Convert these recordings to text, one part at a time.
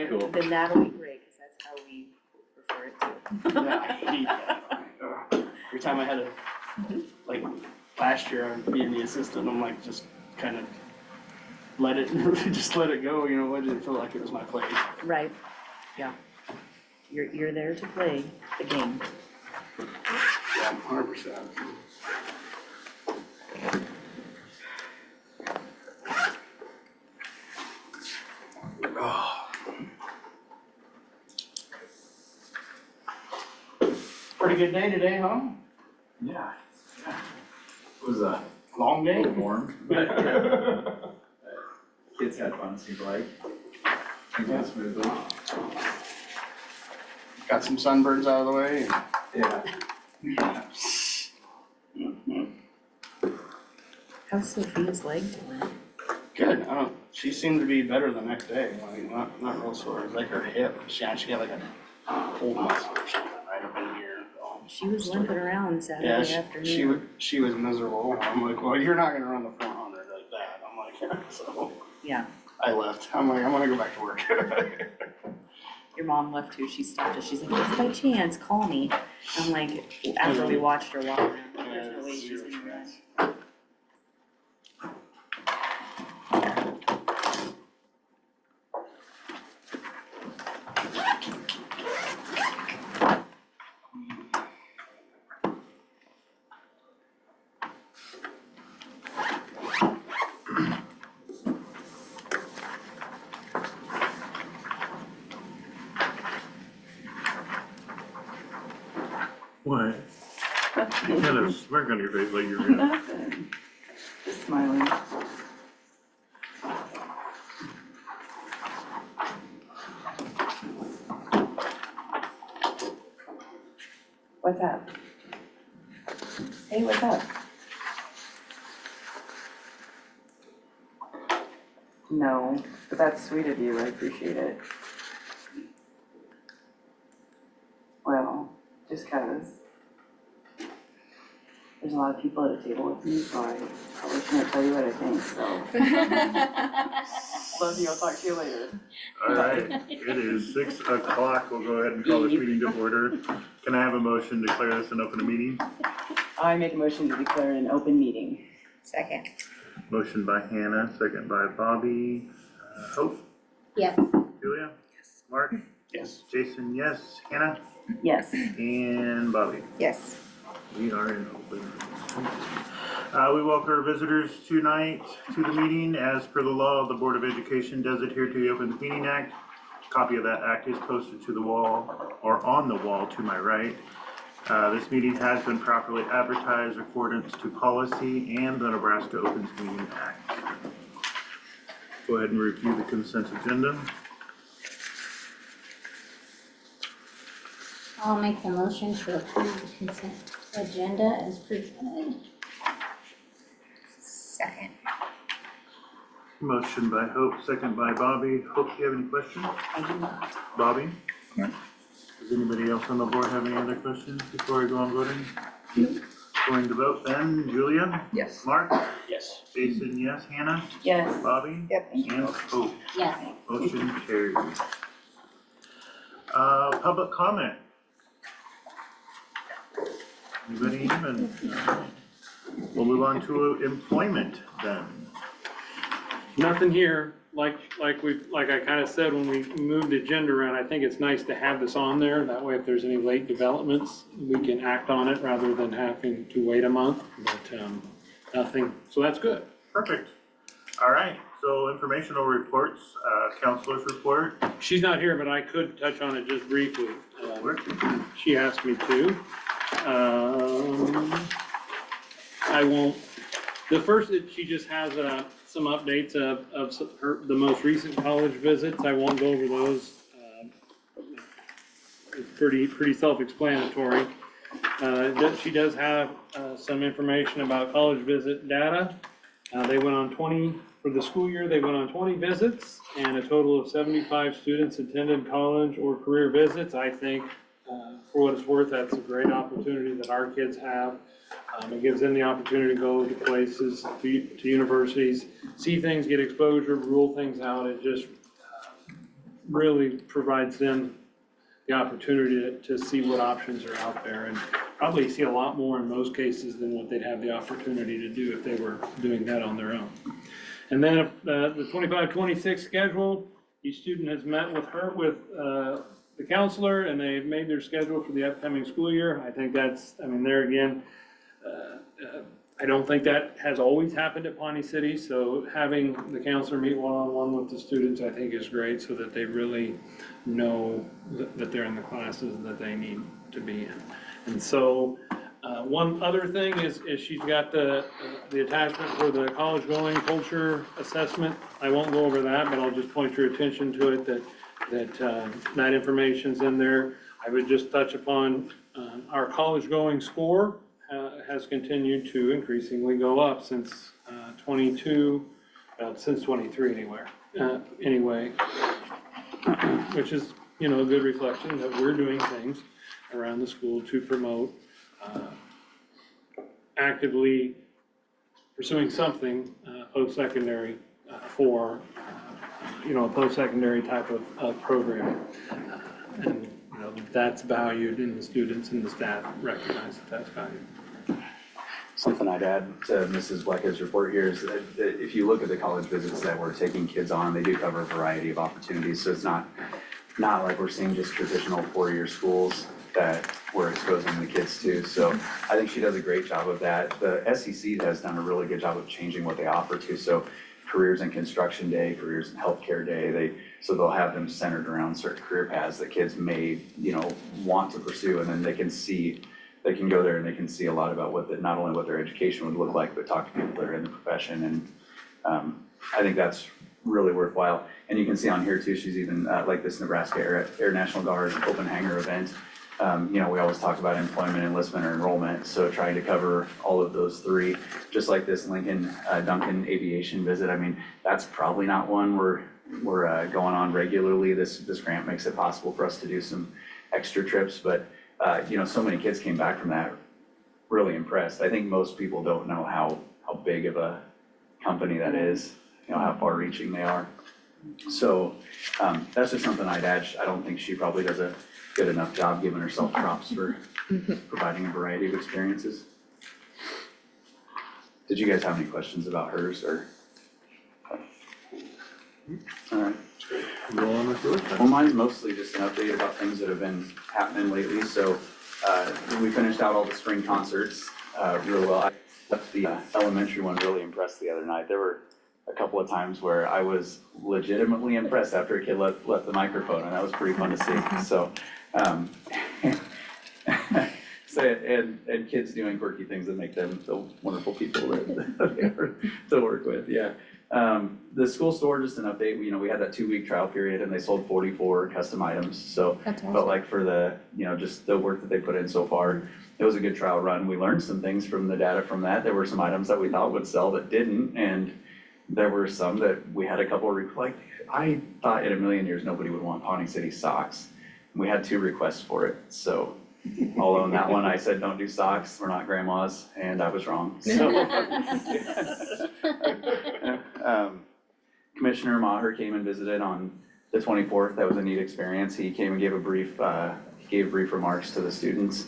cool. Then that'll be great, cause that's how we prefer it too. Yeah, I hate that. Every time I had a, like, last year, I'd be the assistant, I'm like, just kind of just let it go, you know, I didn't feel like it was my place. Right, yeah. You're there to play the game. Yeah, 100%. Pretty good day today, huh? Yeah. It was a Long day? little warm, but kids had fun, it seemed like. Things went smoothly. Got some sunburns out of the way. Yeah. How's Sophia's leg doing? Good, she seemed to be better the next day, like, not real sore, it was like her hip, she actually had like a pulled muscle or something right up in here. She was limping around Yeah, Saturday afternoon. she was miserable, I'm like, well, you're not gonna run the 400 like that, I'm like, yeah, so Yeah, I left, I'm like, I'm gonna go back to work. your mom left too, she stopped us, she's like, if by chance, call me. I'm like, after we watched her walk around, there's no way she's gonna run. What? You got a smirk on your face like you're gonna. Nothing, just smiling. What's up? Hey, what's up? No, but that's sweet of you, I appreciate it. Well, just 'cause there's a lot of people at a table with me, so I probably shouldn't tell you what I think, so. Love you, I'll talk to you later. All right, it is 6 o'clock. We'll go ahead and call this meeting to order. Can I have a motion to declare this an open meeting? I make a motion to declare an open meeting. Second. Motion by Hannah, second by Bobby. Hope, Yes. Julia? Yes. Mark? Yes. Jason, yes. Hannah? Yes. And Bobby? Yes. We are in open. We welcome our visitors tonight to the meeting. As per the law, the Board of Education does adhere to the Open Meeting Act. A copy of that act is posted to the wall, or on the wall to my right. This meeting has been properly advertised in accordance to policy and the Nebraska Opens Meeting Act. Go ahead and review the consent agenda. I'll make the motion to approve the consent agenda as presented. Second. Motion by Hope, second by Bobby. Hope, do you have any questions? I do not. Bobby? No. Does anybody else on the board have any other questions before we go on voting? Going to vote then, Julia? Yes. Mark? Yes. Jason, yes. Hannah? Yes. Bobby? Yep. And Hope. Yes. Motion carried. Public comment? Anybody even? We'll move on to employment then. Nothing here, like I kinda said when we moved the agenda around, I think it's nice to have this on there. That way if there's any late developments, we can act on it rather than having to wait a month, but, nothing, so that's good. Perfect. All right, so informational reports, counselor's report. She's not here, but I could touch on it just briefly. Work. She asked me to. I won't, the first, she just has, some updates of the most recent college visits. I won't go over those. It's pretty self-explanatory. She does have, some information about college visit data. They went on 20, for the school year, they went on 20 visits, and a total of 75 students attended college or career visits. I think, for what it's worth, that's a great opportunity that our kids have. It gives them the opportunity to go to places, to universities, see things, get exposure, rule things out. It just really provides them the opportunity to see what options are out there, and probably see a lot more in most cases than what they'd have the opportunity to do if they were doing that on their own. And then the 25-26 schedule, each student has met with the counselor, and they've made their schedule for the upcoming school year. I think that's, I mean, there again, I don't think that has always happened at Pawnee City, so having the counselor meet one-on-one with the students, I think is great, so that they really know that they're in the classes that they need to be in. And so, one other thing is she's got the attachment for the college-going culture assessment. I won't go over that, but I'll just point your attention to it, that information's in there. I would just touch upon, our college-going score has continued to increasingly go up since since 23 anyway, which is, a good reflection that we're doing things around the school to promote actively pursuing something post-secondary for, a post-secondary type of programming. And, that's valued, and the students and the staff recognize that that's valued. Something I'd add to Mrs. Bleck's report here is that if you look at the college visits that we're taking kids on, they do cover a variety of opportunities. So it's not like we're seeing just traditional four-year schools that we're exposing the kids to. So I think she does a great job of that. The SEC has done a really good job of changing what they offer too. So careers in construction day, careers in healthcare day, so they'll have them centered around certain career paths that kids may, want to pursue, and then they can go there and they can see a lot about not only what their education would look like, but talk to people that are in the profession. And I think that's really worthwhile. And you can see on here too, she's even like this Nebraska Air National Guard open hangar event. We always talk about employment, enlistment, or enrollment, so trying to cover all of those three, just like this Lincoln Duncan aviation visit. I mean, that's probably not one we're going on regularly. This grant makes it possible for us to do some extra trips, but so many kids came back from that really impressed. I think most people don't know how big of a company that is, how far reaching they are. So that's just something I'd add. I don't think she probably does a good enough job giving herself props for providing a variety of experiences. Did you guys have any questions about hers or? All right. Well, mine's mostly just an update about things that have been happening lately. So we finished out all the spring concerts real well. The elementary one really impressed the other night. There were a couple of times where I was legitimately impressed after a kid left the microphone, and that was pretty fun to see. So, and kids doing quirky things that make them the wonderful people that they are to work with. Yeah. The school store, just an update, we had that 2-week trial period and they sold 44 custom items. So That's awesome. felt like for the, just the work that they put in so far, it was a good trial run. We learned some things from the data from that. There were some items that we thought would sell that didn't. And there were some that we had a couple of, like, I thought in a million years nobody would want Pawnee City socks. We had 2 requests for it. So although in that one I said, don't do socks, we're not grandmas, and I was wrong. So, Commissioner Maher came and visited on the 24th. That was a neat experience. He came and gave brief remarks to the students.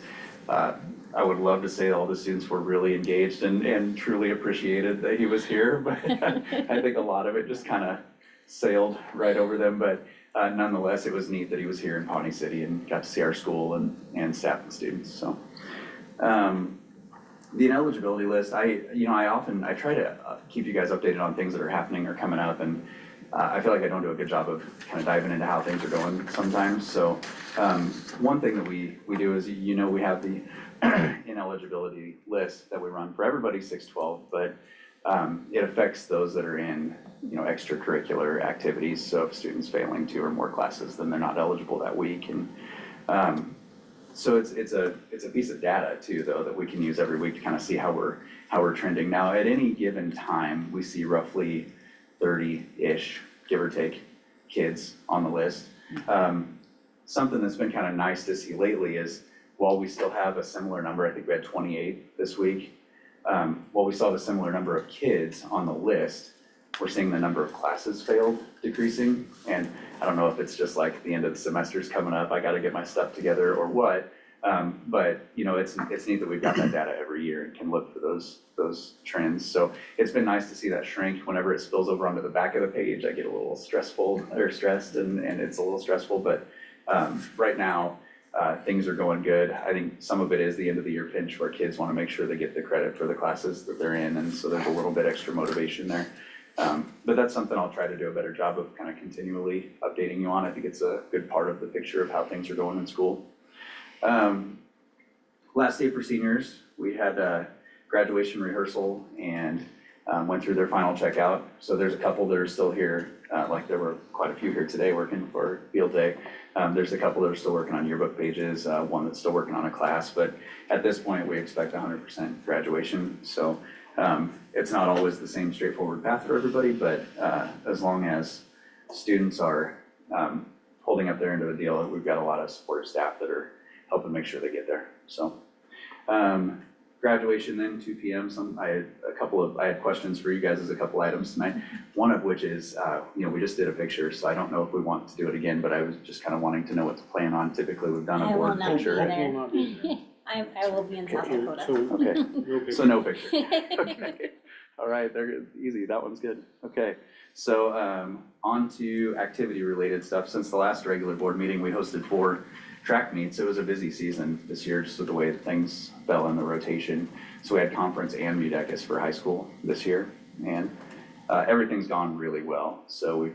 I would love to say all the students were really engaged and truly appreciated that he was here, but I think a lot of it just kind of sailed right over them. But nonetheless, it was neat that he was here in Pawnee City and got to see our school and staff and students. So the ineligibility list, I try to keep you guys updated on things that are happening or coming up, and I feel like I don't do a good job of kind of diving into how things are going sometimes. So one thing that we do is, we have the ineligibility list that we run for everybody 612, but it affects those that are in extracurricular activities. So if students failing 2 or more classes, then they're not eligible that week. And so it's a piece of data too, though, that we can use every week to kind of see how we're trending. Now, at any given time, we see roughly 30-ish, give or take, kids on the list. Something that's been kind of nice to see lately is, while we still have a similar number, I think we had 28 this week, while we still have a similar number of kids on the list, we're seeing the number of classes failed decreasing. And I don't know if it's just like the end of the semester's coming up, I gotta get my stuff together or what. But you know, it's neat that we've got that data every year and can look for those trends. So it's been nice to see that shrink. Whenever it spills over onto the back of the page, I get a little stressed and it's a little stressful, but right now, things are going good. I think some of it is the end of the year pinch where kids wanna make sure they get the credit for the classes that they're in, and so there's a little bit extra motivation there. But that's something I'll try to do a better job of kind of continually updating you on. I think it's a good part of the picture of how things are going in school. Last day for seniors, we had a graduation rehearsal and went through their final checkout. So there's a couple that are still here, like there were quite a few here today working for field day. There's a couple that are still working on yearbook pages, one that's still working on a class, but at this point, we expect 100% graduation. So it's not always the same straightforward path for everybody, but as long as students are holding up their end of the deal, we've got a lot of supportive staff that are helping make sure they get there. So graduation then 2 p.m. I had questions for you guys as a couple items tonight. One of which is, we just did a picture, so I don't know if we want to do it again, but I was just kind of wanting to know what to plan on. Typically, we've done a I will board not be picture. there. Will not be there. I will be in South Dakota. Okay, No picture. so no picture. Okay. All right, they're easy. That one's good. Okay, so on to activity related stuff. Since the last regular board meeting, we hosted 4 track meets. It was a busy season this year, just with the way things fell in the rotation. So we had conference and MUDECUS for high school this year, and everything's gone really well. So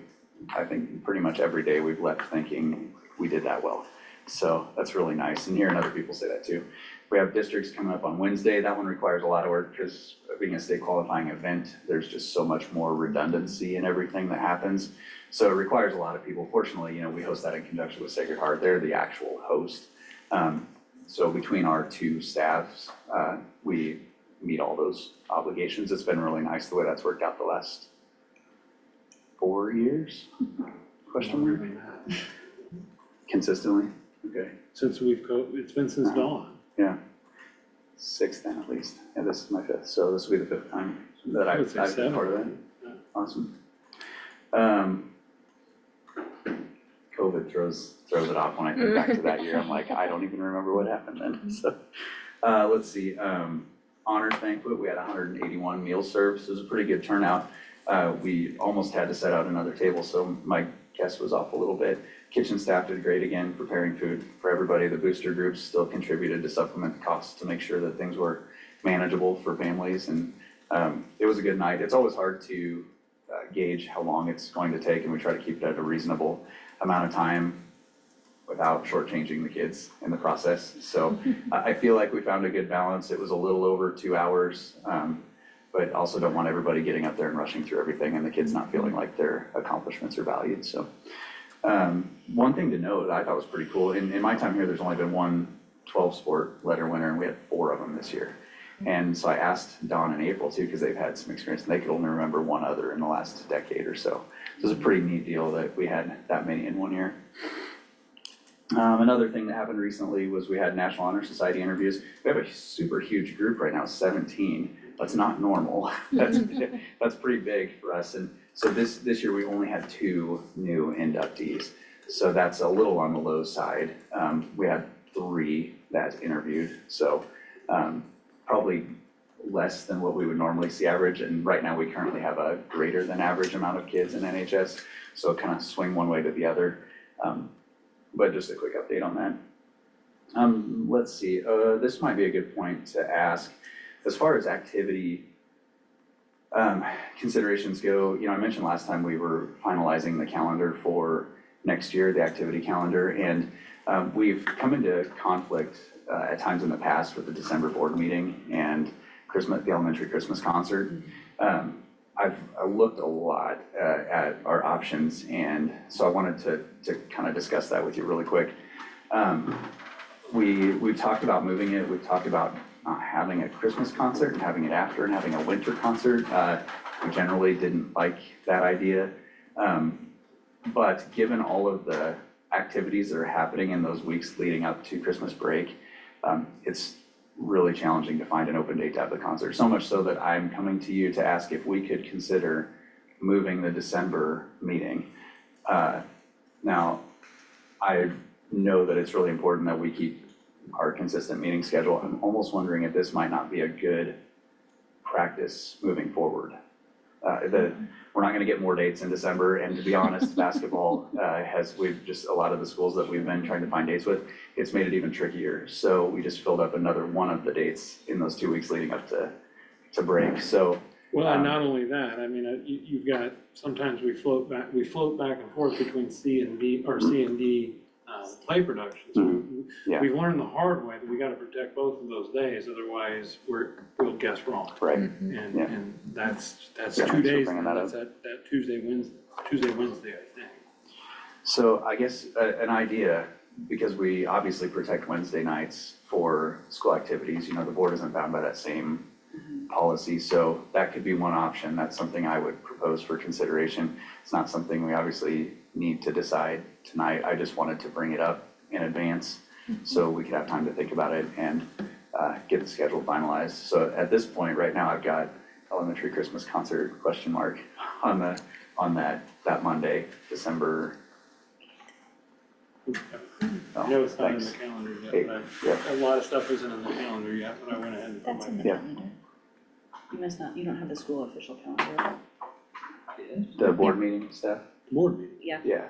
I think pretty much every day we've left thinking we did that well. So that's really nice, and hearing other people say that too. We have districts coming up on Wednesday. That one requires a lot of work because being a state qualifying event, there's just so much more redundancy in everything that happens. So it requires a lot of people. Fortunately, we host that in conjunction with Sacred Heart. They're the actual host. So between our 2 staffs, we meet all those obligations. It's been really nice the way that's worked out the last 4 years? Question mark? Consistently? Okay. Since it's been since dawn. Yeah. 6th then at least. Yeah, this is my 5th, so this will be the 5th time that I would say I've been 7th. part of that. Yeah. Awesome. COVID throws it off when I think back to that year. I'm like, I don't even remember what happened then. So, let's see, honors banquet, we had 181 meals served, so it was a pretty good turnout. We almost had to set out another table, so my guess was off a little bit. Kitchen staff did great again, preparing food for everybody. The booster groups still contributed to supplement the costs to make sure that things were manageable for families, and it was a good night. It's always hard to gauge how long it's going to take, and we try to keep it at a reasonable amount of time without shortchanging the kids in the process. So I feel like we found a good balance. It was a little over 2 hours, but also don't want everybody getting up there and rushing through everything and the kids not feeling like their accomplishments are valued. So one thing to note that I thought was pretty cool, in my time here, there's only been one 12-sport letter winner, and we had 4 of them this year. And so I asked Dawn and April too, because they've had some experience, and they could only remember 1 other in the last decade or so. So it's a pretty neat deal that we had that many in 1 year. Another thing that happened recently was we had National Honor Society interviews. We have a super huge group right now, 17. That's not normal. That's pretty big for us. And so this year we only had 2 new inductees. So that's a little on the low side. We had 3 that interviewed. So probably less than what we would normally see average. And right now we currently have a greater than average amount of kids in NHS. So kind of swing one way to the other. But just a quick update on that. Let's see, this might be a good point to ask. As far as activity considerations go, I mentioned last time we were finalizing the calendar for next year, the activity calendar, and we've come into conflict at times in the past with the December board meeting and the elementary Christmas concert. I looked a lot at our options, and so I wanted to kind of discuss that with you really quick. We've talked about moving it. We've talked about not having a Christmas concert and having it after and having a winter concert. We generally didn't like that idea. But given all of the activities that are happening in those weeks leading up to Christmas break, it's really challenging to find an open date to have the concert. So much so that I'm coming to you to ask if we could consider moving the December meeting. Now, I know that it's really important that we keep our consistent meeting schedule. I'm almost wondering if this might not be a good practice moving forward. We're not gonna get more dates in December, and to be honest, basketball a lot of the schools that we've been trying to find dates with, it's made it even trickier. So we just filled up another one of the dates in those 2 weeks leading up to break, so. Well, and not only that, I mean, you've got, sometimes we float back and forth between C and D play productions. Yeah. We've learned the hard way that we gotta protect both of those days, otherwise we'll guess wrong. Right, And that's Yeah, 2 thanks for days, bringing that that's that Tuesday, Wednesday, I think. so I guess an idea, because we obviously protect Wednesday nights for school activities, the board isn't bound by that same policy, so that could be one option. That's something I would propose for consideration. It's not something we obviously need to decide tonight. I just wanted to bring it up in advance so we could have time to think about it and get the schedule finalized. So at this point, right now, I've got elementary Christmas concert ? On that Monday, December. I know it's not in the Thanks. calendar yet, Hey, but yeah. a lot of stuff isn't in the calendar yet, but I went ahead and put That's in my. the Yeah. calendar. You don't have the school official calendar. The board meeting stuff? Board meeting. Yeah. Yeah.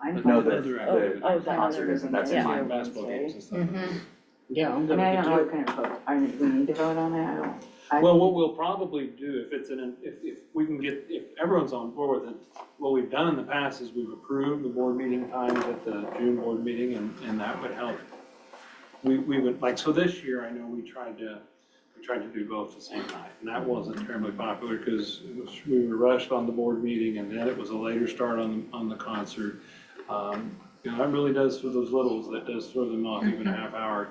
I'm No, fine with Other the activities. the concert other isn't, that's in yeah. mine. Basketball games and stuff. Yeah, I I'm mean, good I with don't know it. what kind of vote, we need to vote on it, Well, what we'll probably do, if we can get, if everyone's on board with it, what we've done in the past is we've approved the board meeting times at the June board meeting, and that would help. We would, like, so this year, I know we tried to do both the same night, and that wasn't terribly popular, because we were rushed on the board meeting, and then it was a later start on the concert. That really does, for those littles, that does throw them off. Even a half hour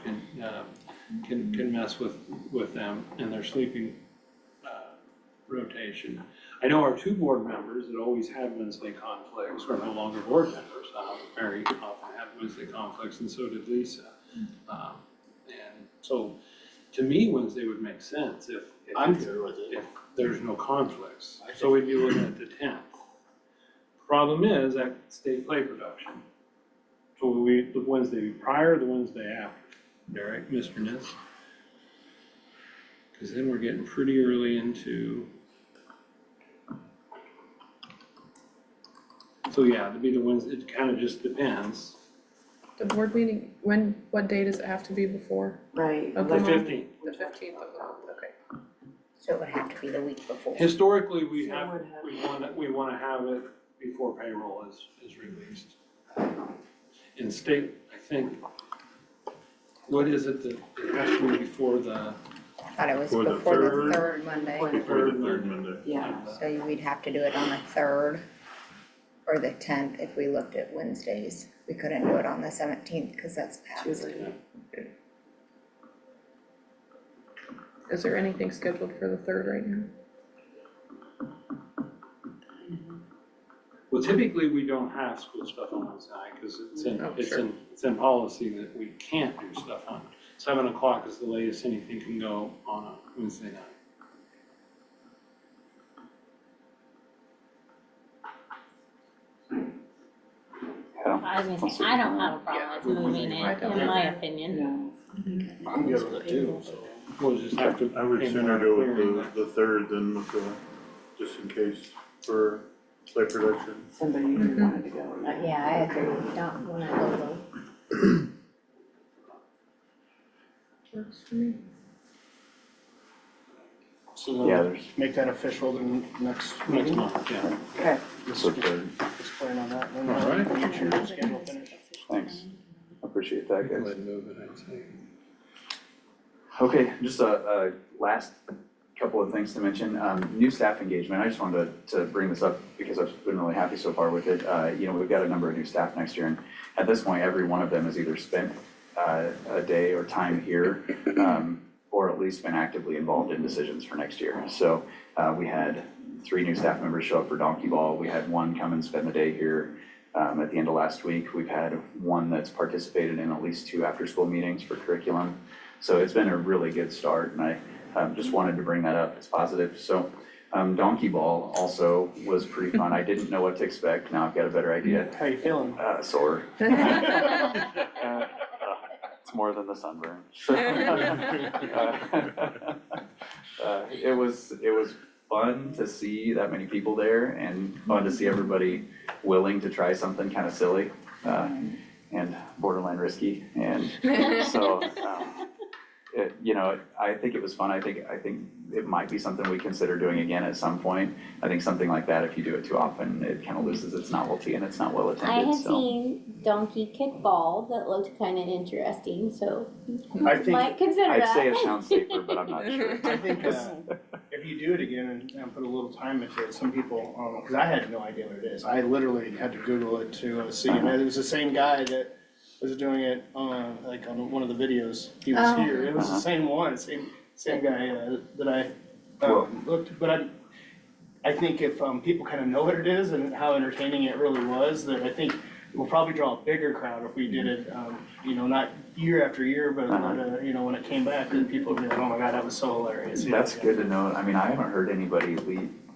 can mess with them and their sleeping rotation. I know our 2 board members that always had Wednesday conflicts are no longer board members, very often have Wednesday conflicts, and so did Lisa. And so, to me, Wednesday would make sense if I'm good with it. if there's no conflicts. So we'd be looking at the 10th. Problem is, that state play production. So the Wednesday prior, the Wednesday after, Derek, Mr. Ness? Because then we're getting pretty early into. So yeah, it'd be the Wednesday, it kind of just depends. The board meeting, what day does it have to be before? Right. Of The the month? 15th. The 15th of the month, okay. So it would have to be the week before. Historically, we So wanna have it before payroll is released. In state, I think, what is it that it has to be before the I thought it was For the before the third? third Monday. Before the third Monday. Yeah. So we'd have to do it on the 3rd or the 10th if we looked at Wednesdays. We couldn't do it on the 17th because that's past. Is there anything scheduled for the 3rd right now? Well, typically, we don't have school stuff on Wednesday night, because Oh, sure. it's in policy that we can't do stuff on. 7 o'clock is the latest anything can go on a Wednesday night. I was gonna say, I don't have a problem with moving it, in my opinion. No. I'm good with it too, so. We'll just have to. I would pay sooner more go clearing with the third than with just in case for play production. Somebody who wanted to go. Yeah, I agree, don't wanna go low. Works for me. So Yeah, then there's, make that official then next next meeting. month, yeah. Okay. Let's so just third. plan on that. Then All right. Get your schedule finished. Thanks. Appreciate that, Go guys. ahead and move it, I'd say. Okay, just a last couple of things to mention. New staff engagement, I just wanted to bring this up because I've been really happy so far with it. We've got a number of new staff next year, and at this point, every one of them has either spent a day or time here, or at least been actively involved in decisions for next year. So we had 3 new staff members show up for Donkey Ball. We had 1 come and spend the day here at the end of last week. We've had 1 that's participated in at least 2 after-school meetings for curriculum. So it's been a really good start, and I just wanted to bring that up as positive. So Donkey Ball also was pretty fun. I didn't know what to expect. Now I've got a better idea. How you feeling? Sore. It's more than the sunburn. It was fun to see that many people there and fun to see everybody willing to try something kind of silly and borderline risky. And so, I think it was fun. I think it might be something we consider doing again at some point. I think something like that, if you do it too often, it kind of loses its novelty and it's not well I attended, have so. seen Donkey Kick Ball that looked kind of interesting, so I think, might consider I'd that. say it sounds safer, but I'm not sure. I think, if you do it again and put a little time into it, some people, cause I had no idea what it is. I literally had to Google it to see, and it was the same guy that was doing it, like on one of the videos. He was Oh. here. It was the same one, same guy that I looked. But I think if people kind of know what it is and how entertaining it really was, that I think we'll probably draw a bigger crowd if we did it, not year after year, but when it came back, then people would be like, oh my God, that was so hilarious. That's good to know. I mean, I haven't heard anybody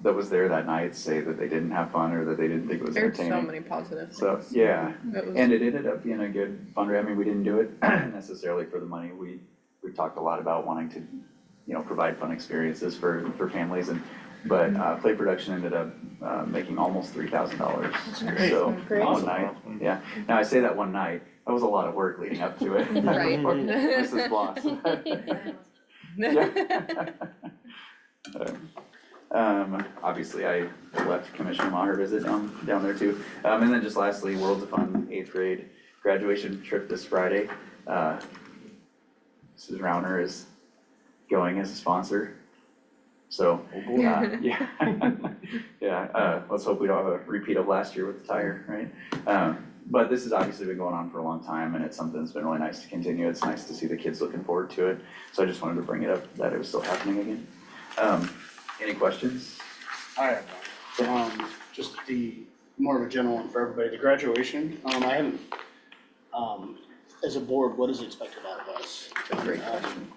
that was there that night say that they didn't have fun or that they didn't think it was There's entertaining. so many positives. So, yeah, It was- and it ended up being a good fundraiser. I mean, we didn't do it necessarily for the money. We talked a lot about wanting to, provide fun experiences for families but Play Production ended up making almost $3,000. great. So, Great. one night, yeah. Now, I say that one night, that was a lot of work leading up to it. Right. Mrs. Bloss. Obviously, I left Commissioner Maher visit down there too. And then just lastly, Worlds of Fun 8th grade graduation trip this Friday. Mrs. Rauner is going as a sponsor. So, yeah. Let's hope we don't have a repeat of last year with the tire, right? But this has obviously been going on for a long time and it's something that's been really nice to continue. It's nice to see the kids looking forward to it. So I just wanted to bring it up that it was still happening again. Any questions? I have one. Just more of a general one for everybody. The graduation, I haven't, as a board, what is expected out of us? Great question.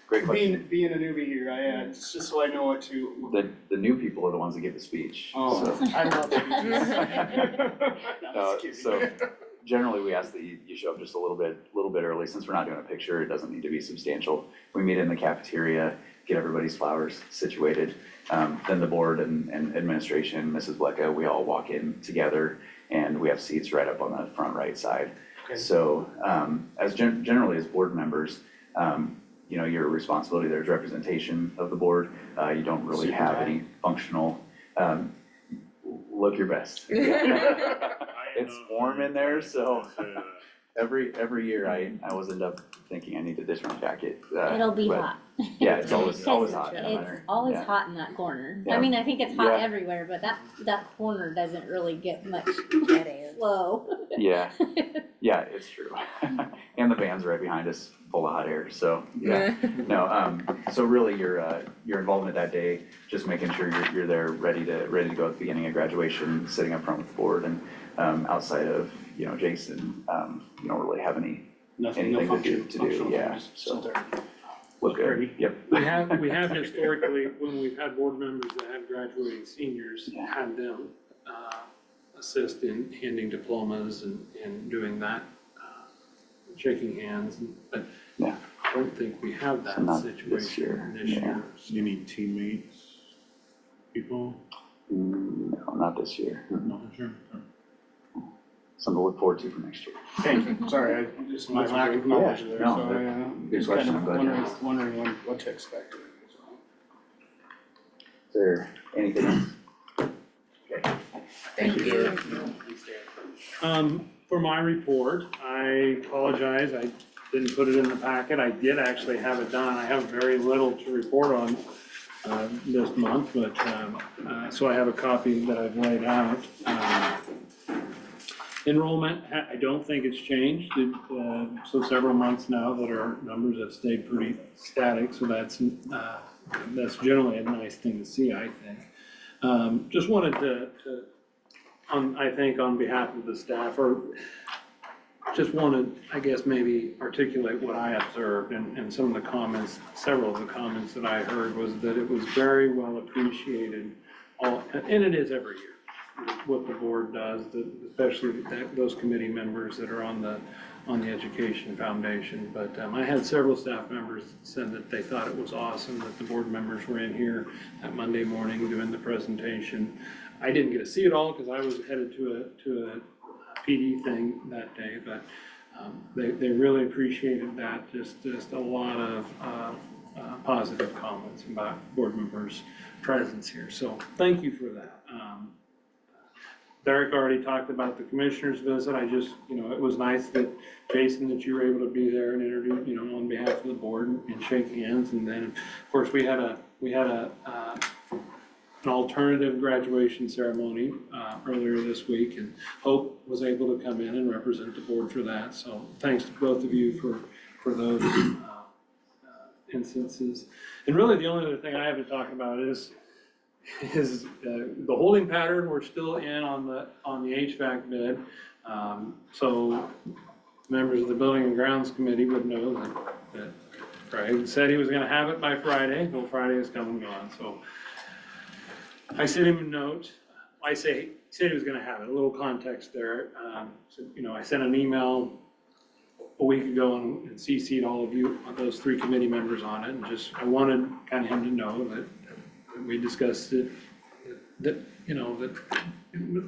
Great question. Being a newbie here, it's just so I know what to. The new people are the ones that give the speech. Oh, So, I love speeches. so generally we ask that you show up just a little bit early. Since we're not doing a picture, it doesn't need to be substantial. We meet in the cafeteria, get everybody's flowers situated. Then the board and administration, Mrs. Blecka, we all walk in together and we have seats right up on the front right side. Okay. So, generally as board members, your responsibility, there's representation of the board. You don't really have any functional, look your best. It's warm in there, so every year I always end up thinking I need to ditch my jacket. It'll be but, hot. Yeah, it's always hot. no It's matter- always yeah. hot in that corner. Yeah. I mean, I think it's hot Yeah. everywhere, but that corner doesn't really get much flow. Yeah, it's true. And the van's right behind us, full of hot air, so, yeah. No, so really your involvement that day, just making sure you're there ready to go at the beginning of graduation, sitting up front with the board and, outside of, Jason, you don't really have anything to do, yeah, Just so sit there. look good, Pretty. yep. We have historically, when we've had board members that have graduating seniors, had them assist in handing diplomas and doing that, shaking hands, but Yeah. I don't think we have that So not situation this year, this yeah. year. You need teammates, people? No, not this year. No, sure. Something to look forward to for next year. Thank you. Sorry, my lack of knowledge there, No, so good just question, kind I'm of glad you asked. wondering what to expect. Is there anything else? Okay. Thank you. For my report, I apologize, I didn't put it in the packet, I did actually have it done, I have very little to report on this month, but, so I have a copy that I've laid out. Enrollment, I don't think it's changed, so several months now that our numbers have stayed pretty static, so that's generally a nice thing to see, I think. Just wanted to I think on behalf of the staff, or just wanted, I guess, maybe articulate what I observed and some of the comments, several of the comments that I heard was that it was very well appreciated, and it is every year, what the board does, especially those committee members that are on the Education Foundation. But I had several staff members said that they thought it was awesome that the board members were in here that Monday morning doing the presentation. I didn't get to see it all because I was headed to a PD thing that day, but they really appreciated that, just a lot of positive comments about board members' presence here, so thank you for that. Derek already talked about the commissioner's visit. I just, it was nice that, Jason, that you were able to be there and introduce, on behalf of the board and shake hands, and then, of course, we had an alternative graduation ceremony earlier this week, and Hope was able to come in and represent the board for that. So thanks to both of you for those instances. And really, the only other thing I have to talk about is the holding pattern. We're still in on the HVAC bid. So members of the Building and Grounds Committee would know that Craig said he was going to have it by Friday. Well, Friday has come and gone, so. I sent him a note. He said he was gonna have it, a little context there. So, I sent an email a week ago and CC'd all of you, those 3 committee members on it, and I wanted kind of him to know that we discussed it, that it's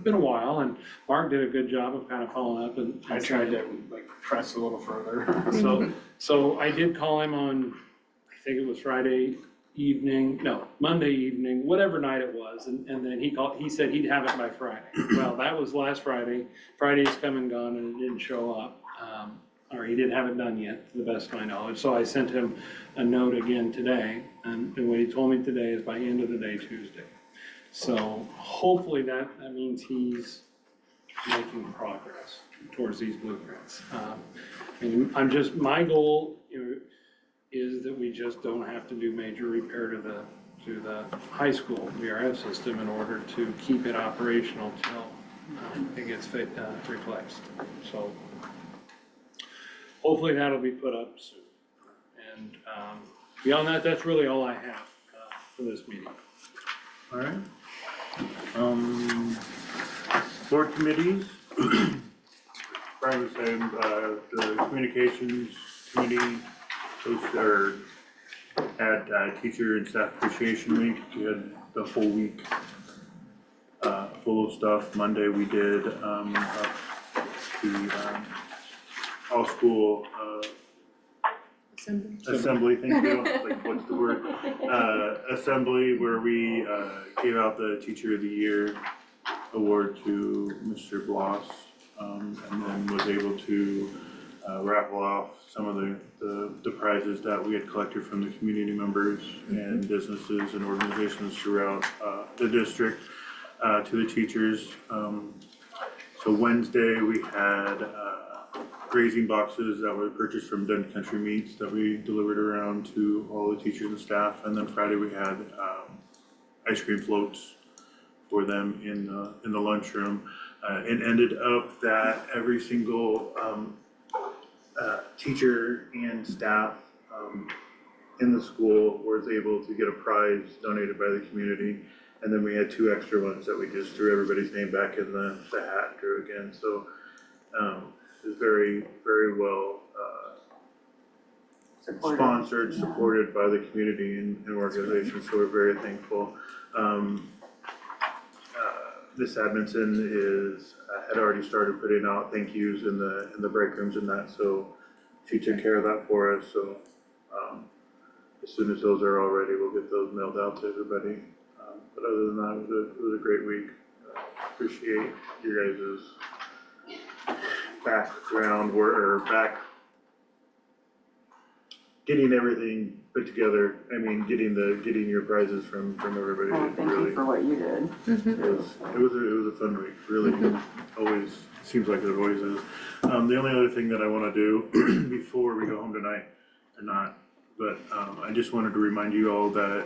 been a while, and Mark did a good job of kind of following up, and I tried to press a little further. So I did call him on, I think it was Monday evening, whatever night it was, and then he said he'd have it by Friday. Well, that was last Friday. Friday's come and gone and it didn't show up, or he didn't have it done yet, to the best of my knowledge. So I sent him a note again today, and what he told me today is by end of the day Tuesday. So hopefully that means he's making progress towards these blueprints. And my goal, is that we just don't have to do major repair to the high school VRF system in order to keep it operational till it gets replaced. So hopefully that'll be put up soon. And beyond that, that's really all I have for this meeting. All right. Board committees. Brian was saying, the communications committee had teacher and staff appreciation week. We had the whole week full of stuff. Monday we did the all school assembly, thank you. Like, what's the word? Assembly, where we gave out the Teacher of the Year award to Mr. Bloss, and then was able to raffle off some of the prizes that we had collected from the community members and businesses and organizations throughout the district to the teachers. So Wednesday we had grazing boxes that were purchased from Dunn Country Meats that we delivered around to all the teachers and staff. And then Friday we had ice cream floats for them in the lunchroom. It ended up that every single teacher and staff in the school was able to get a prize donated by the community. And then we had 2 extra ones that we just threw everybody's name back in the hat and drew again. So it was very, very well sponsored, supported by the community and organizations, so we're very thankful. Miss Admonson had already started putting out thank yous in the break rooms and that, so she took care of that for us. So as soon as those are all ready, we'll get those mailed out to everybody. But other than that, it was a great week. Appreciate your guys' background or getting everything put together. I mean, getting your prizes from everybody. Oh, thank you for what you did. It was a fun week, really. Always, seems like it always is. The only other thing that I wanna do before we go home tonight, or not, but I just wanted to remind you all that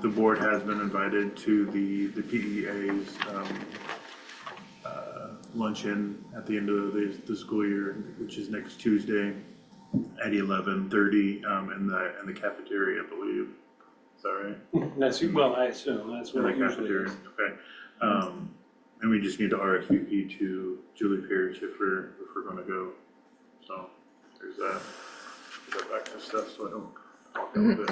the board has been invited to the PEA's luncheon at the end of the school year, which is next Tuesday at 11:30, in the cafeteria, I believe. Is that right? That's, well, I assume, that's In what the it usually cafeteria, is. okay. And we just need to RSVP to Julie Pierce if we're gonna go. So there's that. Go back to stuff so I don't talk over it.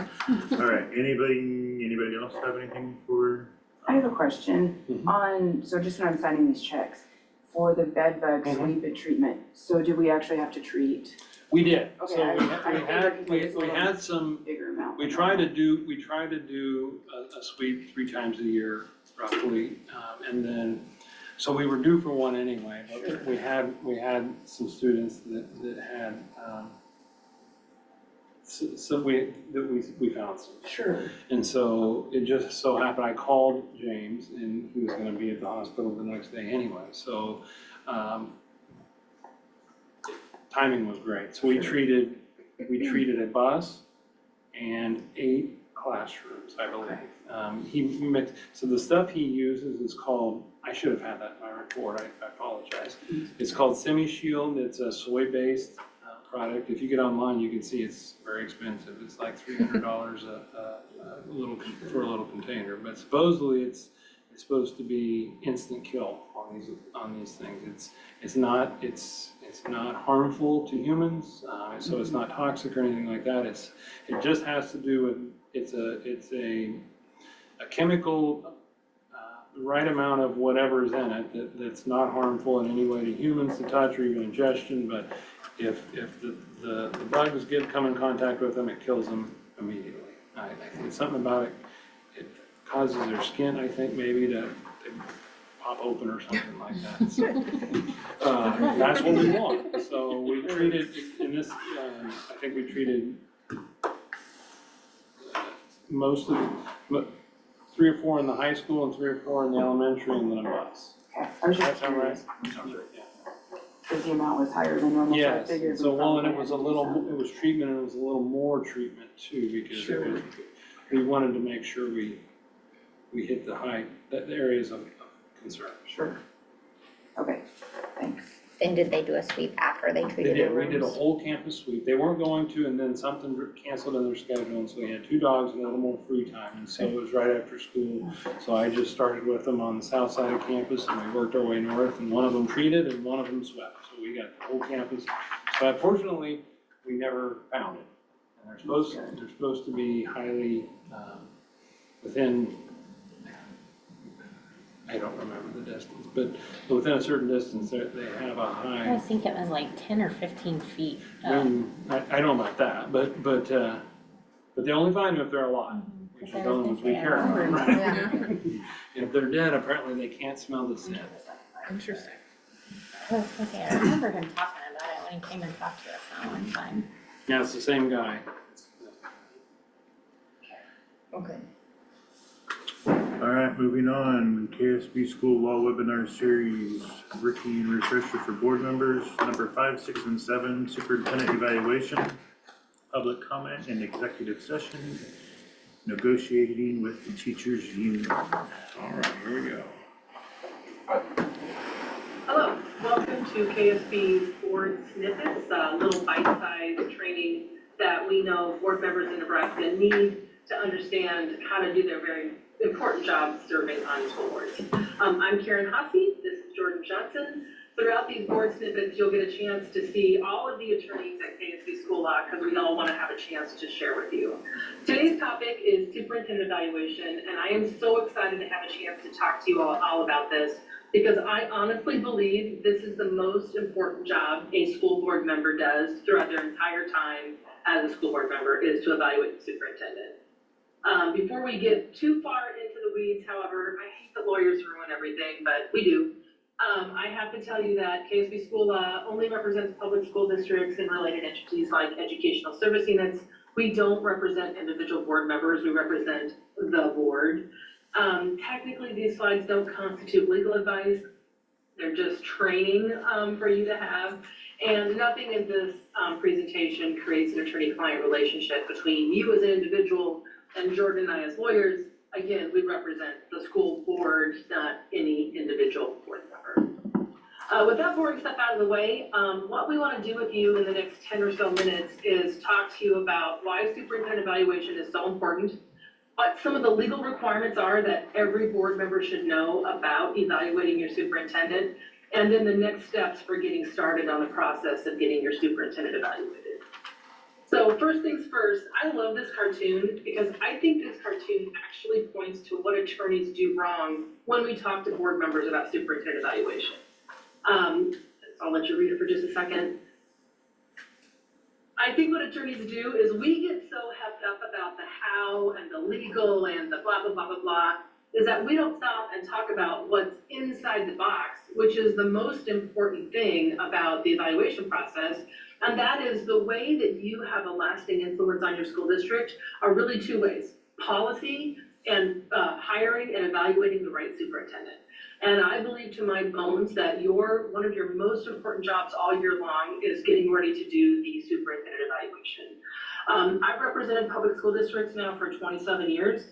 All right, anybody else have anything for? I have a question Mhm. on, so just when I'm signing these checks, for the bed bug Mhm. sweep and treatment, so do we actually have to treat We did, Okay, so I we figured had, because we it's a had some, bigger amount? we try to do a sweep 3 times a year roughly, and then, so we were due for one anyway, but we had some students that had, so we found some. Sure. And so it just so happened, I called James and he was gonna be at the hospital the next day anyway, so, timing was great. So we treated a bus and 8 classrooms, I believe. He mixed, so the stuff he uses is called, I should have had that in my report, I apologize. It's called Semi-Shield, it's a soy-based product. If you get online, you can see it's very expensive. It's like $300 for a little container, but supposedly it's supposed to be instant kill on these things. It's not harmful to humans, so it's not toxic or anything like that. It just has to do with it's a chemical, the right amount of whatever's in it that's not harmful in any way to humans to touch or even ingestion, but if the bugs come in contact with them, it kills them immediately. I think it's something about it causes their skin, I think, maybe to pop open or something like that. So, that's what we want. So we treated, in this, I think we treated most of, 3 or 4 in the high school and 3 or 4 in the elementary and then a bus. Okay, I was Does just that sound right? curious, Yeah. because the amount was higher than normal, so I Yes, figured. so we well, and probably it was had a to do little, some. it was treatment, and it was a little more treatment too, because it was, we wanted to make sure we hit the areas of concern. Sure. Okay, thanks. Then did they do a sweep after they They treated the did, we rooms? did a whole campus sweep, they weren't going to, and then something canceled in their schedule, and so we had 2 dogs and a little more free time, and so it was right after school. So I just started with them on the south side of campus, and we worked our way north, and one of them treated and one of them swept, so we got the whole campus. So unfortunately, we never found it, and they're supposed to be highly, within, I don't remember the distance, but within a certain distance, they have a high. I think it was like 10 or 15 feet up. I don't know about that, but they only find them if they're alive, which is only if we care about them, right? Yeah. If they're dead, apparently they can't smell the scent. Interesting. I was gonna say, I remember him talking about it when he came and talked to us that one time. Yeah, it's the same guy. Okay. All right, moving on, KSB School Law Webinar Series, routine refresher for board members, number 5, 6, and 7, superintendent evaluation, public comment and executive session, negotiating with the teachers union. All right, here we go. Hello, welcome to KSB's board snippets, a little bite-sized training that we know board members in Nebraska need to understand how to do their very important job serving on school boards. I'm Karen Hussey, this is Jordan Johnson. Throughout these board snippets, you'll get a chance to see all of the attorneys at KSB School Law because we all want to have a chance to share with you. Today's topic is superintendent evaluation, and I am so excited to have a chance to talk to you all about this because I honestly believe this is the most important job a school board member does throughout their entire time as a school board member is to evaluate the superintendent. Before we get too far into the weeds, however, I hate that lawyers ruin everything, but we do. I have to tell you that KSB School Law only represents public school districts and related entities like educational service units. We don't represent individual board members, we represent the board. Technically, these slides don't constitute legal advice. They're just training for you to have. And nothing in this presentation creates an attorney-client relationship between you as an individual and Jordan and I as lawyers. Again, we represent the school board, not any individual board member. With that boring stuff out of the way, what we want to do with you in the next 10 or so minutes is talk to you about why superintendent evaluation is so important, what some of the legal requirements are that every board member should know about evaluating your superintendent, and then the next steps for getting started on the process of getting your superintendent evaluated. So first things first, I love this cartoon because I think this cartoon actually points to what attorneys do wrong when we talk to board members about superintendent evaluation. I'll let you read it for just a second. I think what attorneys do is we get so hepped up about the how and the legal and the blah, blah, blah, blah, blah, is that we don't stop and talk about what's inside the box, which is the most important thing about the evaluation process. And that is the way that you have a lasting influence on your school district are really two ways: policy and hiring and evaluating the right superintendent. And I believe to my bones that one of your most important jobs all year long is getting ready to do the superintendent evaluation. I've represented public school districts now for 27 years.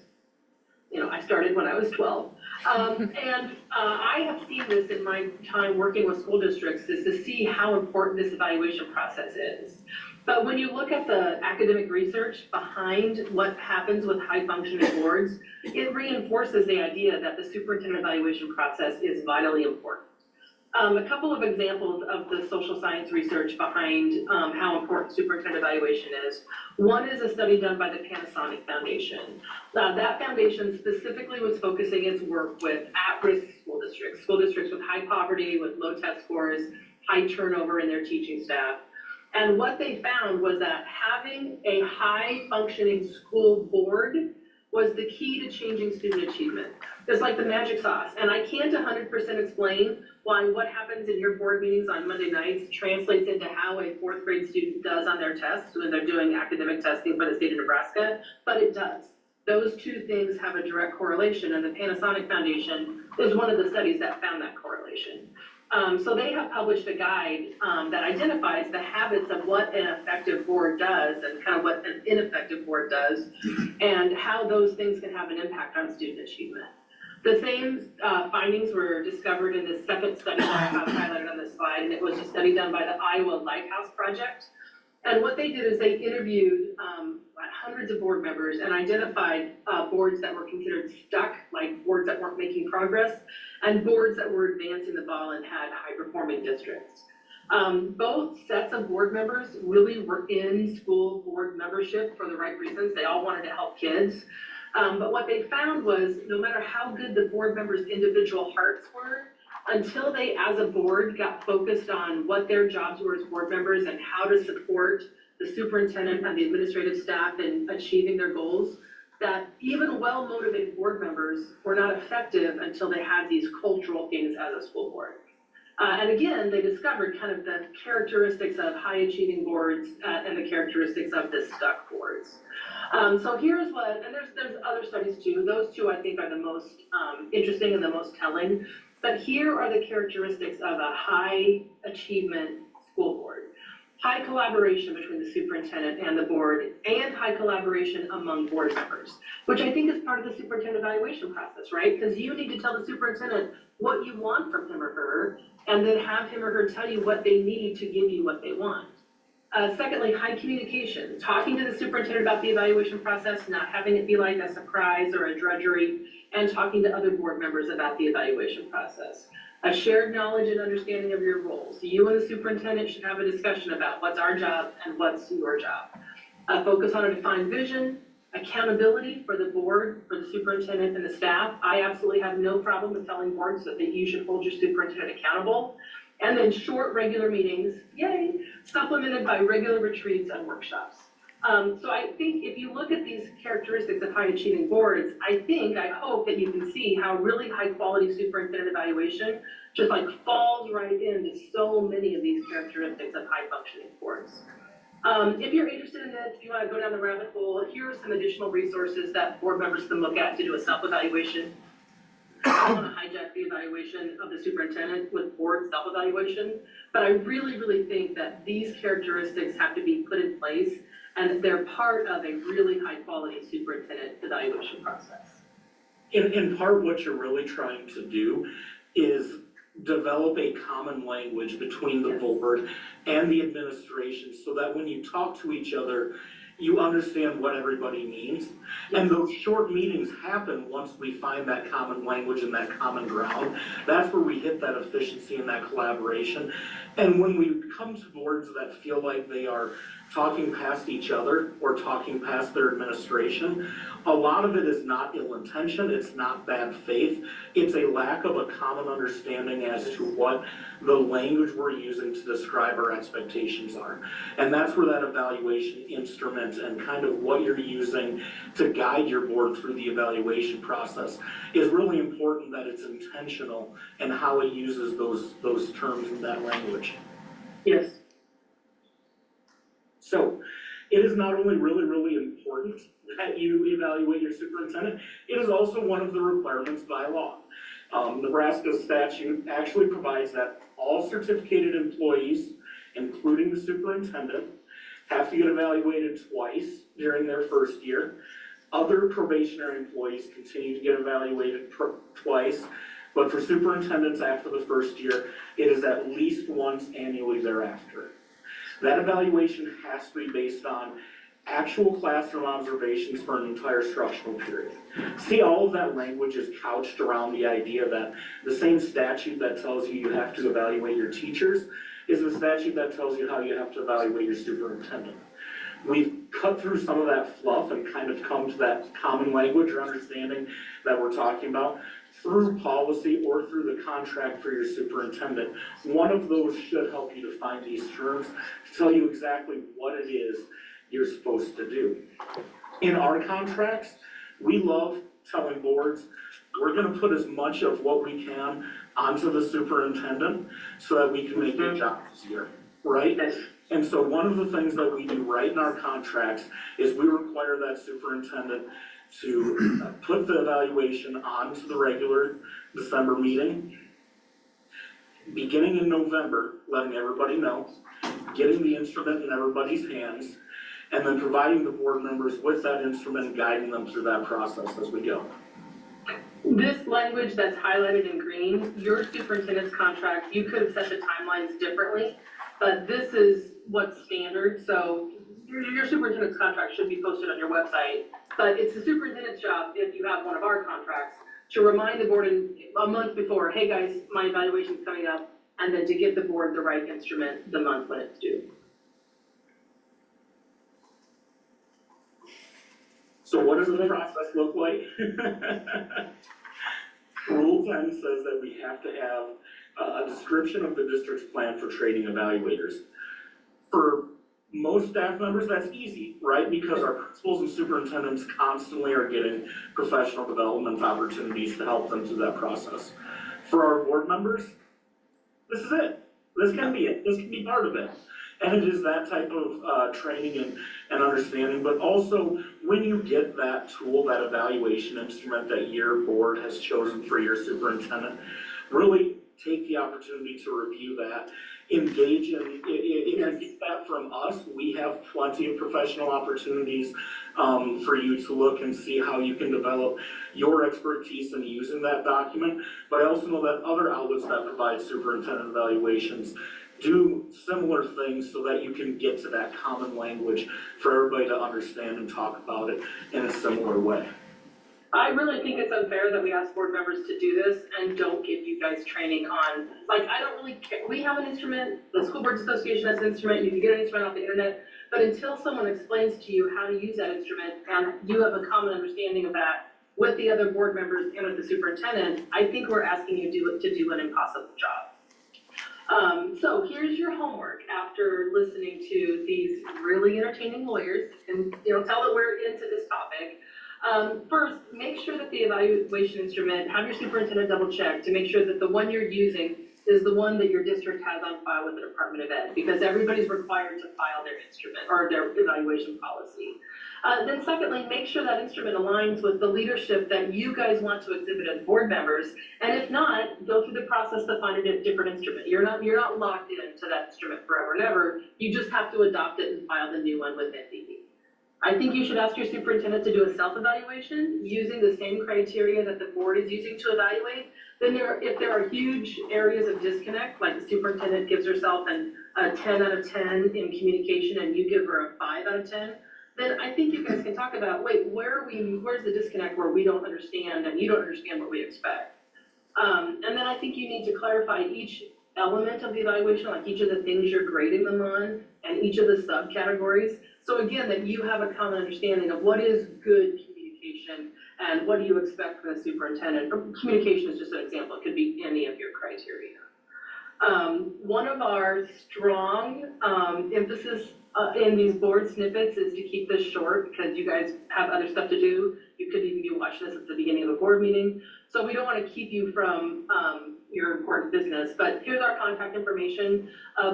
You know, I started when I was 12. I have seen this in my time working with school districts, is to see how important this evaluation process is. But when you look at the academic research behind what happens with high functioning boards, it reinforces the idea that the superintendent evaluation process is vitally important. A couple of examples of the social science research behind how important superintendent evaluation is. One is a study done by the Panasonic Foundation. That foundation specifically was focusing its work with at-risk school districts with high poverty, with low test scores, high turnover in their teaching staff. And what they found was that having a high functioning school board was the key to changing student achievement. It's like the magic sauce. And I can't 100% explain why what happens in your board meetings on Monday nights translates into how a fourth grade student does on their tests when they're doing academic testing for the state of Nebraska, but it does. Those two things have a direct correlation, and the Panasonic Foundation is one of the studies that found that correlation. So they have published a guide that identifies the habits of what an effective board does and kind of what an ineffective board does, and how those things can have an impact on student achievement. The same findings were discovered in the second study that I have highlighted on this slide, and it was a study done by the Iowa Lighthouse Project. And what they did is they interviewed hundreds of board members and identified boards that were considered stuck, like boards that weren't making progress, and boards that were advancing the ball and had high-performing districts. Both sets of board members really were in school board membership for the right reasons. They all wanted to help kids. But what they found was no matter how good the board members' individual hearts were, until they as a board got focused on what their jobs were as board members and how to support the superintendent and the administrative staff in achieving their goals, that even well-motivated board members were not effective until they had these cultural things as a school board. And again, they discovered kind of the characteristics of high-achieving boards and the characteristics of the stuck boards. So here's what, and there's other studies too. Those two I think are the most interesting and the most telling. But here are the characteristics of a high-achievement school board. High collaboration between the superintendent and the board, and high collaboration among board members, which I think is part of the superintendent evaluation process, right? Because you need to tell the superintendent what you want from him or her, and then have him or her tell you what they need to give you what they want. Secondly, high communication, talking to the superintendent about the evaluation process, not having it be like a surprise or a drudgery, and talking to other board members about the evaluation process. A shared knowledge and understanding of your roles. You and the superintendent should have a discussion about what's our job and what's your job. Focus on a defined vision, accountability for the board, for the superintendent and the staff. I absolutely have no problem with telling boards that you should hold your superintendent accountable. And then short, regular meetings, yay, supplemented by regular retreats and workshops. So I think if you look at these characteristics of high-achieving boards, I hope that you can see how really high-quality superintendent evaluation just like falls right into so many of these characteristics of high-functioning boards. If you're interested in this, if you want to go down the rabbit hole, here are some additional resources that board members can look at to do a self-evaluation. I don't want to hijack the evaluation of the superintendent with board self-evaluation, but I really think that these characteristics have to be put in place, and they're part of a really high-quality superintendent evaluation process. In part, what you're really trying to do is develop a common language between the board and the administration so that when you talk to each other, you understand what everybody means. And those short meetings happen once we find that common language and that common ground. That's where we hit that efficiency and that collaboration. And when we come to boards that feel like they are talking past each other or talking past their administration, a lot of it is not ill intention, it's not bad faith, it's a lack of a common understanding as to what the language we're using to describe our expectations are. And that's where that evaluation instrument and kind of what you're using to guide your board through the evaluation process is really important, that it's intentional in how it uses those terms in that language. Yes. So it is not only really, really important that you evaluate your superintendent, it is also one of the requirements by law. Nebraska statute actually provides that all certificated employees, including the superintendent, have to get evaluated twice during their first year. Other probationary employees continue to get evaluated twice, but for superintendents after the first year, it is at least once annually thereafter. That evaluation has to be based on actual classroom observations for an entire instructional period. See, all of that language is couched around the idea that the same statute that tells you have to evaluate your teachers is the statute that tells you how you have to evaluate your superintendent. We've cut through some of that fluff and kind of come to that common language or understanding that we're talking about through policy or through the contract for your superintendent. One of those should help you define these terms to tell you exactly what it is you're supposed to do. In our contracts, we love telling boards, we're gonna put as much of what we can onto the superintendent so that we can make your job easier, right? And so one of the things that we do right in our contracts is we require that superintendent to put the evaluation onto the regular December meeting, beginning in November, letting everybody know, getting the instrument in everybody's hands, and then providing the board members with that instrument and guiding them through that process as we go. This language that's highlighted in green, your superintendent's contract, you could have set the timelines differently, but this is what's standard, so your superintendent's contract should be posted on your website, but it's the superintendent's job, if you have one of our contracts, to remind the board a month before, hey guys, my evaluation's coming up, and then to give the board the right instrument the month when it's due. So what does the process look like? Rule 10 says that we have to have a description of the district's plan for training evaluators. For most staff members, that's easy, right? Because our principals and superintendents constantly are getting professional development opportunities to help them through that process. For our board members, this is it. This can be it. This can be part of it. And it is that type of training and understanding, but also when you get that tool, that evaluation instrument that your board has chosen for your superintendent, really take the opportunity to review that, engage in, if you get that from us, we have plenty of professional opportunities for you to look and see how you can develop your expertise in using that document. But I also know that other outlets that provide superintendent evaluations do similar things so that you can get to that common language for everybody to understand and talk about it in a similar way. I really think it's unfair that we ask board members to do this and don't give you guys training on, like, I don't really care. We have an instrument, the School Boards Association has an instrument, you can get an instrument off the internet, but until someone explains to you how to use that instrument and you have a common understanding of that with the other board members and with the superintendent, I think we're asking you to do an impossible job. So here's your homework after listening to these really entertaining lawyers and, tell that we're into this topic. First, make sure that the evaluation instrument, have your superintendent double check to make sure that the one you're using is the one that your district has on file with the Department of Ed, because everybody's required to file their instrument or their evaluation policy. Then secondly, make sure that instrument aligns with the leadership that you guys want to exhibit as board members. And if not, go through the process to find a different instrument. You're not locked into that instrument forever and ever. You just have to adopt it and file the new one with NDE. I think you should ask your superintendent to do a self-evaluation using the same criteria that the board is using to evaluate, Then if there are huge areas of disconnect, like the superintendent gives herself a 10 out of 10 in communication and you give her a 5 out of 10, then I think you guys can talk about, wait, where's the disconnect where we don't understand and you don't understand what we expect? And then I think you need to clarify each element of the evaluation, like each of the things you're grading them on and each of the subcategories. So again, that you have a common understanding of what is good communication and what do you expect from the superintendent. Communication is just an example, it could be any of your criteria. One of our strong emphasis in these board snippets is to keep this short because you guys have other stuff to do. You could even be watching this at the beginning of a board meeting. So we don't want to keep you from your important business, but here's our contact information.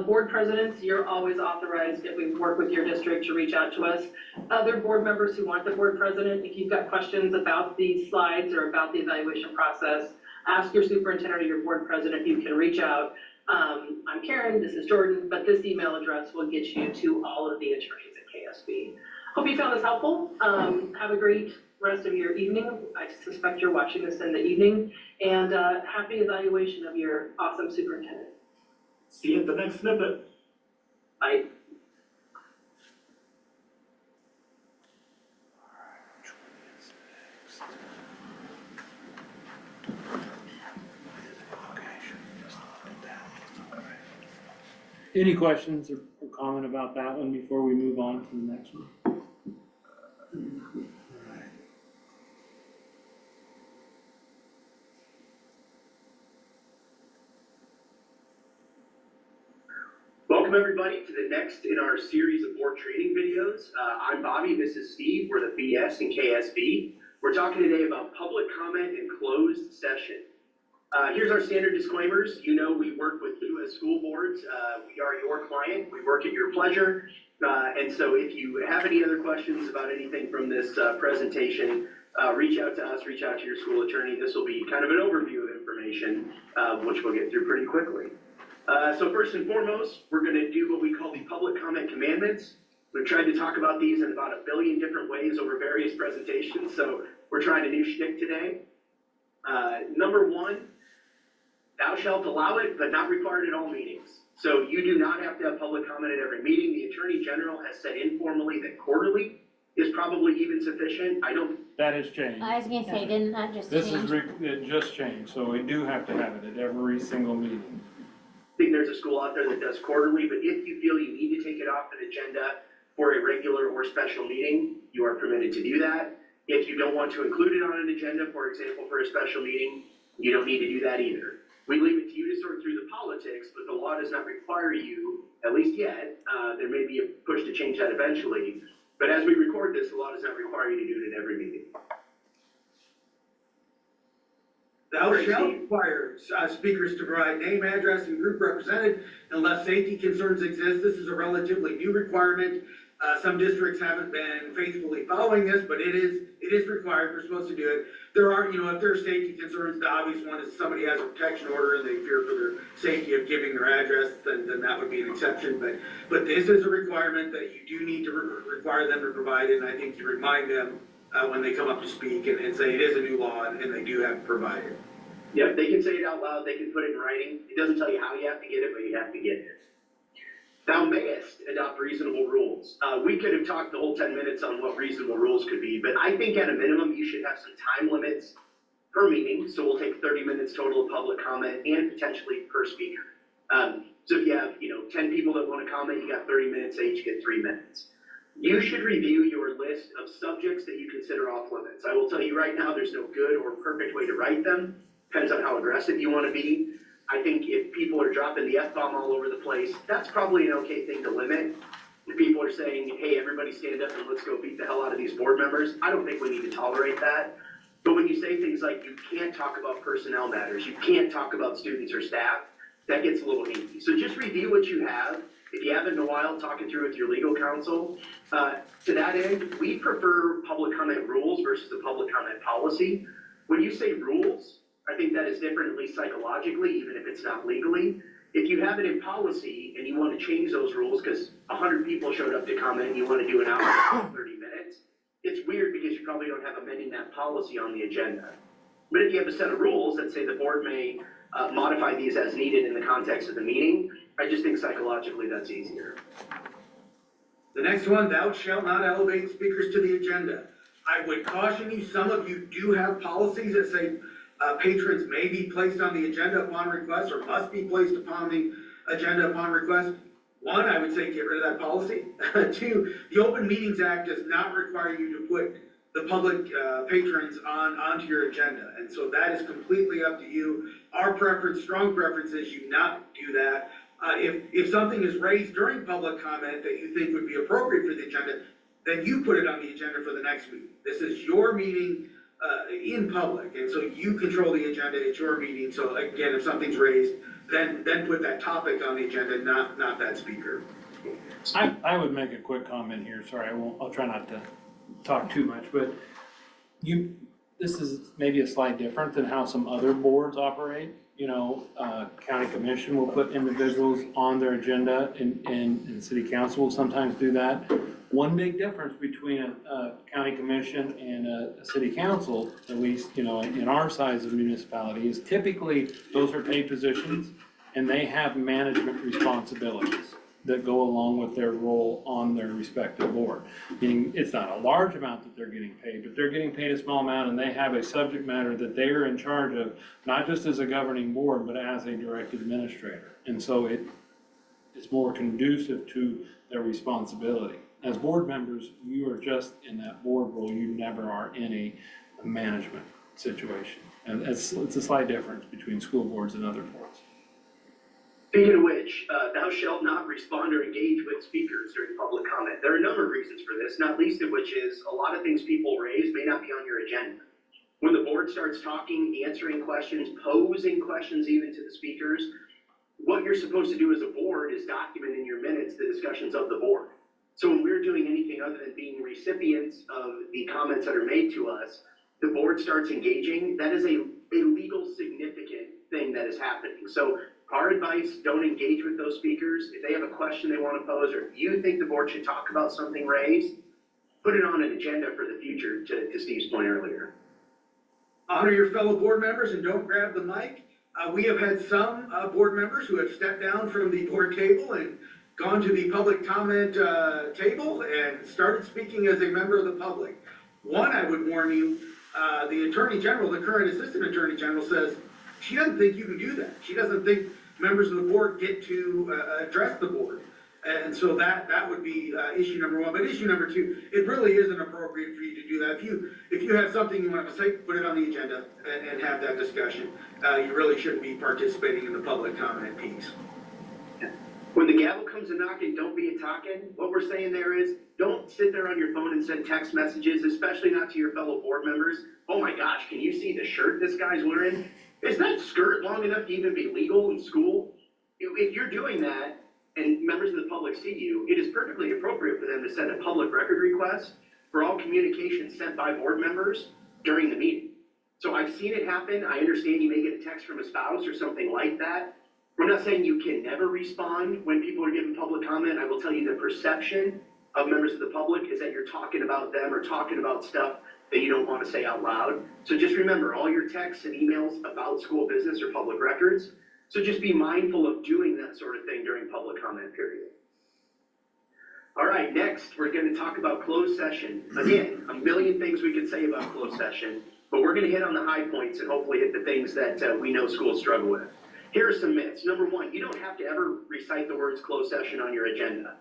Board presidents, you're always authorized if we work with your district to reach out to us. Other board members who aren't the board president, if you've got questions about these slides or about the evaluation process, ask your superintendent or your board president. You can reach out. I'm Karen, this is Jordan, but this email address will get you to all of the attorneys at KSB. Hope you found this helpful. Have a great rest of your evening. I suspect you're watching this in the evening, and happy evaluation of your awesome superintendent. See you at the next snippet. Bye. Any questions or comment about that one before we move on to the next one? Welcome everybody to the next in our series of board training videos. I'm Bobby, this is Steve, we're the BS in KSB. We're talking today about public comment and closed session. Here's our standard disclaimers. You know we work with you as school boards. We are your client, we work at your pleasure. And so if you have any other questions about anything from this presentation, reach out to us, reach out to your school attorney. This will be kind of an overview of information, which we'll get through pretty quickly. So first and foremost, we're going to do what we call the public comment commandments. We've tried to talk about these in about 1 billion different ways over various presentations, so we're trying a new shtick today. Number 1, thou shalt allow it, but not required at all meetings. So you do not have to have public comment at every meeting. The Attorney General has said informally that quarterly is probably even sufficient. That has changed. I was gonna say, didn't that just This change? is, it just changed, so we do have to have it at every single meeting. I think there's a school out there that does quarterly, but if you feel you need to take it off an agenda for a regular or special meeting, you are permitted to do that. If you don't want to include it on an agenda, for example, for a special meeting, you don't need to do that either. We leave it to you to sort through the politics, but the law does not require you, at least yet, there may be a push to change that eventually, but as we record this, the law does not require you to do it at every meeting. Thou shalt require speakers to provide name, address, and group represented unless safety concerns exist. This is a relatively new requirement. Some districts haven't been faithfully following this, but it is required. We're supposed to do it. There are, if there are safety concerns, the obvious one is somebody has a protection order and they fear for their safety of giving their address, then that would be an exception. But this is a requirement that you do need to require them to provide, and I think you remind them when they come up to speak and say it is a new law and they do have to provide it. Yeah, they can say it out loud, they can put it in writing. It doesn't tell you how you have to get it, but you have to get it. Thou mayest adopt reasonable rules. We could have talked the whole 10 minutes on what reasonable rules could be, but I think at a minimum, you should have some time limits per meeting. So we'll take 30 minutes total of public comment and potentially per speaker. So if you have, 10 people that want to comment, you got 30 minutes, they each get 3 minutes. You should review your list of subjects that you consider off limits. I will tell you right now, there's no good or perfect way to write them. Depends on how aggressive you want to be. I think if people are dropping the F-bomb all over the place, that's probably an okay thing to limit. If people are saying, hey, everybody stand up and let's go beat the hell out of these board members, I don't think we need to tolerate that. But when you say things like you can't talk about personnel matters, you can't talk about students or staff, that gets a little hinky. So just review what you have. If you haven't in a while, talk it through with your legal counsel. To that end, we prefer public comment rules versus a public comment policy. When you say rules, I think that is different, at least psychologically, even if it's not legally. If you have it in policy and you want to change those rules because 100 people showed up to comment and you want to do an hour and 30 minutes, it's weird because you probably don't have amending that policy on the agenda. But if you have a set of rules that say the board may modify these as needed in the context of the meeting, I just think psychologically that's easier. The next one, thou shalt not elevate speakers to the agenda. I would caution you, some of you do have policies that say patrons may be placed on the agenda upon request or must be placed upon the agenda upon request. One, I would say get rid of that policy. Two, the Open Meetings Act does not require you to put the public patrons onto your agenda. And so that is completely up to you. Our preference, strong preference is you not do that. If something is raised during public comment that you think would be appropriate for the agenda, then you put it on the agenda for the next meeting. This is your meeting in public, and so you control the agenda, it's your meeting. So again, if something's raised, then put that topic on the agenda, not that speaker. I would make a quick comment here, sorry, I'll try not to talk too much, but this is maybe a slight different than how some other boards operate. You know, county commission will put individuals on their agenda and city council will sometimes do that. One big difference between a county commission and a city council, at least, you know, in our size of municipality, is typically those are paid positions and they have management responsibilities that go along with their role on their respective board. Meaning, it's not a large amount that they're getting paid, but they're getting paid a small amount and they have a subject matter that they are in charge of, not just as a governing board, but as a direct administrator. And so it's more conducive to their responsibility. As board members, you are just in that board role, you never are in a management situation. And it's a slight difference between school boards and other boards. Speaking of which, thou shalt not respond or engage with speakers during public comment. There are a number of reasons for this, not least of which is a lot of things people raise may not be on your agenda. When the board starts talking, answering questions, posing questions even to the speakers, what you're supposed to do as a board is document in your minutes the discussions of the board. So when we're doing anything other than being recipients of the comments that are made to us, the board starts engaging, that is a legal significant thing that is happening. So our advice, don't engage with those speakers. If they have a question they want to pose, or if you think the board should talk about something raised, put it on an agenda for the future, to Steve's point earlier. Honor your fellow board members and don't grab the mic. We have had some board members who have stepped down from the board table and gone to the public comment table and started speaking as a member of the public. One, I would warn you, the Attorney General, the current Assistant Attorney General says, she doesn't think you can do that. She doesn't think members of the board get to address the board. And so that would be issue number one. But issue number two, it really isn't appropriate for you to do that. If you have something you want to say, put it on the agenda and have that discussion. You really shouldn't be participating in the public comment piece. When the gavel comes a knocking, don't be a talking. What we're saying there is, don't sit there on your phone and send text messages, especially not to your fellow board members. Oh my gosh, can you see the shirt this guy's wearing? Is that skirt long enough to even be legal in school? If you're doing that and members of the public see you, it is perfectly appropriate for them to send a public record request for all communications sent by board members during the meeting. So I've seen it happen. I understand you may get a text from a spouse or something like that. We're not saying you can never respond when people are giving public comment. I will tell you the perception of members of the public is that you're talking about them or talking about stuff that you don't want to say out loud. So just remember, all your texts and emails about school business are public records. So just be mindful of doing that sort of thing during public comment period. All right, next, we're going to talk about closed session. Again, a million things we could say about closed session, but we're going to hit on the high points and hopefully hit the things that we know schools struggle with. Here are some myths. Number one, you don't have to ever recite the words closed session on your agenda.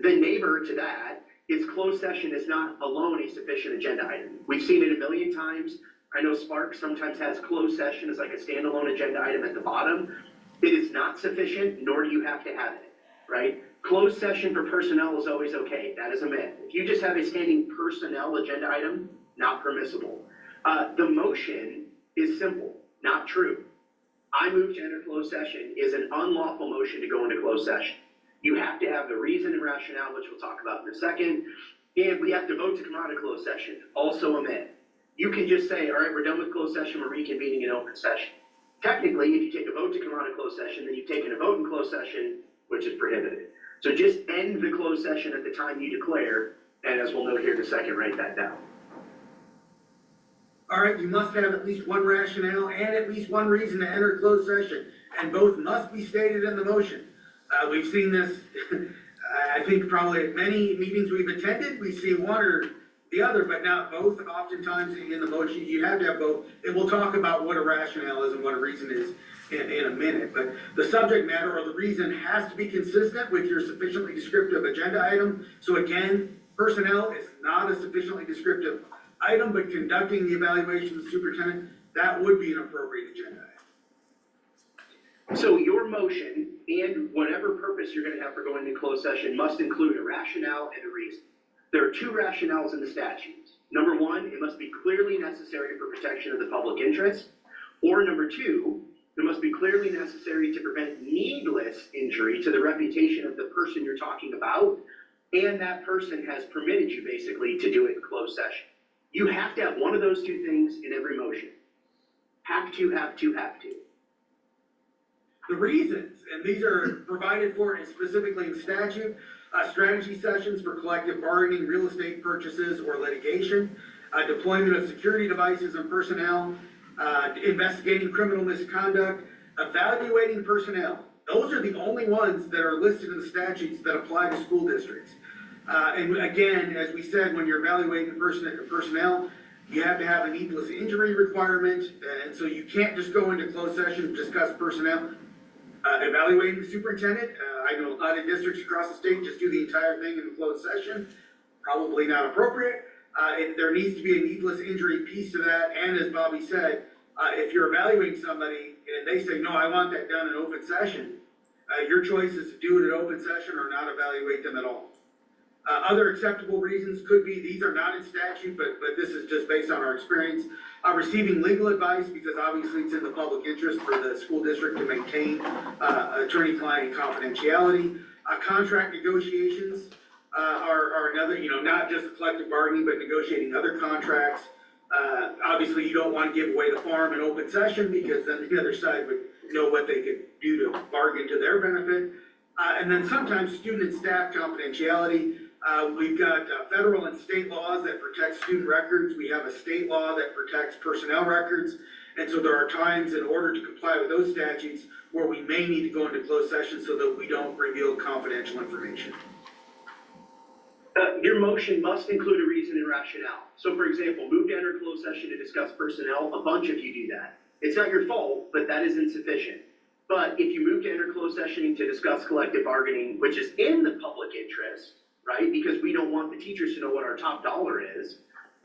The neighbor to that is closed session is not alone a sufficient agenda item. We've seen it a million times. I know Spark sometimes has closed session as like a standalone agenda item at the bottom. It is not sufficient, nor do you have to have it, right? Closed session for personnel is always okay. That is a myth. If you just have a standing personnel agenda item, not permissible. The motion is simple, not true. I move to enter closed session is an unlawful motion to go into closed session. You have to have the reason and rationale, which we'll talk about in a second, and we have to vote to come out of closed session, also a myth. You can just say, all right, we're done with closed session, we're reconvening in open session. Technically, if you take a vote to come out of closed session, then you've taken a vote in closed session, which is prohibited. So just end the closed session at the time you declare, and as we'll note here in a second, write that down. All right, you must have at least one rationale and at least one reason to enter closed session, and both must be stated in the motion. We've seen this, I think probably at many meetings we've attended, we see one or the other, but not both. Oftentimes in the motion, you have to have both. And we'll talk about what a rationale is and what a reason is in a minute. But the subject matter or the reason has to be consistent with your sufficiently descriptive agenda item. So again, personnel is not a sufficiently descriptive item, but conducting the evaluation of the superintendent, that would be an appropriate agenda item. So your motion and whatever purpose you're gonna have for going into closed session must include a rationale and a reason. There are two rationales in the statutes. Number one, it must be clearly necessary for protection of the public interest. Or number two, it must be clearly necessary to prevent needless injury to the reputation of the person you're talking about, and that person has permitted you basically to do it in closed session. You have to have one of those two things in every motion. Have to. The reasons, and these are provided for specifically in statute, strategy sessions for collective bargaining, real estate purchases or litigation, deployment of security devices and personnel, investigating criminal misconduct, evaluating personnel. Those are the only ones that are listed in the statutes that apply to school districts. And again, as we said, when you're evaluating personnel, you have to have a needless injury requirement, and so you can't just go into closed session and discuss personnel. Evaluating the superintendent, I know a lot of districts across the state just do the entire thing in closed session, probably not appropriate. There needs to be a needless injury piece to that, and as Bobby said, if you're evaluating somebody and they say, no, I want that done in open session, your choice is to do it in open session or not evaluate them at all. Other acceptable reasons could be, these are not in statute, but this is just based on our experience. Receiving legal advice, because obviously it's in the public interest for the school district to maintain attorney-client confidentiality. Contract negotiations are another, not just collective bargaining, but negotiating other contracts. Obviously, you don't want to give away the farm in open session, because then the other side would know what they could do to bargain to their benefit. And then sometimes student and staff confidentiality. We've got federal and state laws that protect student records. We have a state law that protects personnel records. And so there are times in order to comply with those statutes where we may need to go into closed session so that we don't reveal confidential information. Your motion must include a reason and rationale. So for example, move to enter closed session to discuss personnel. A bunch of you do that. It's not your fault, but that is insufficient. But if you move to enter closed session to discuss collective bargaining, which is in the public interest, right? Because we don't want the teachers to know what our top dollar is,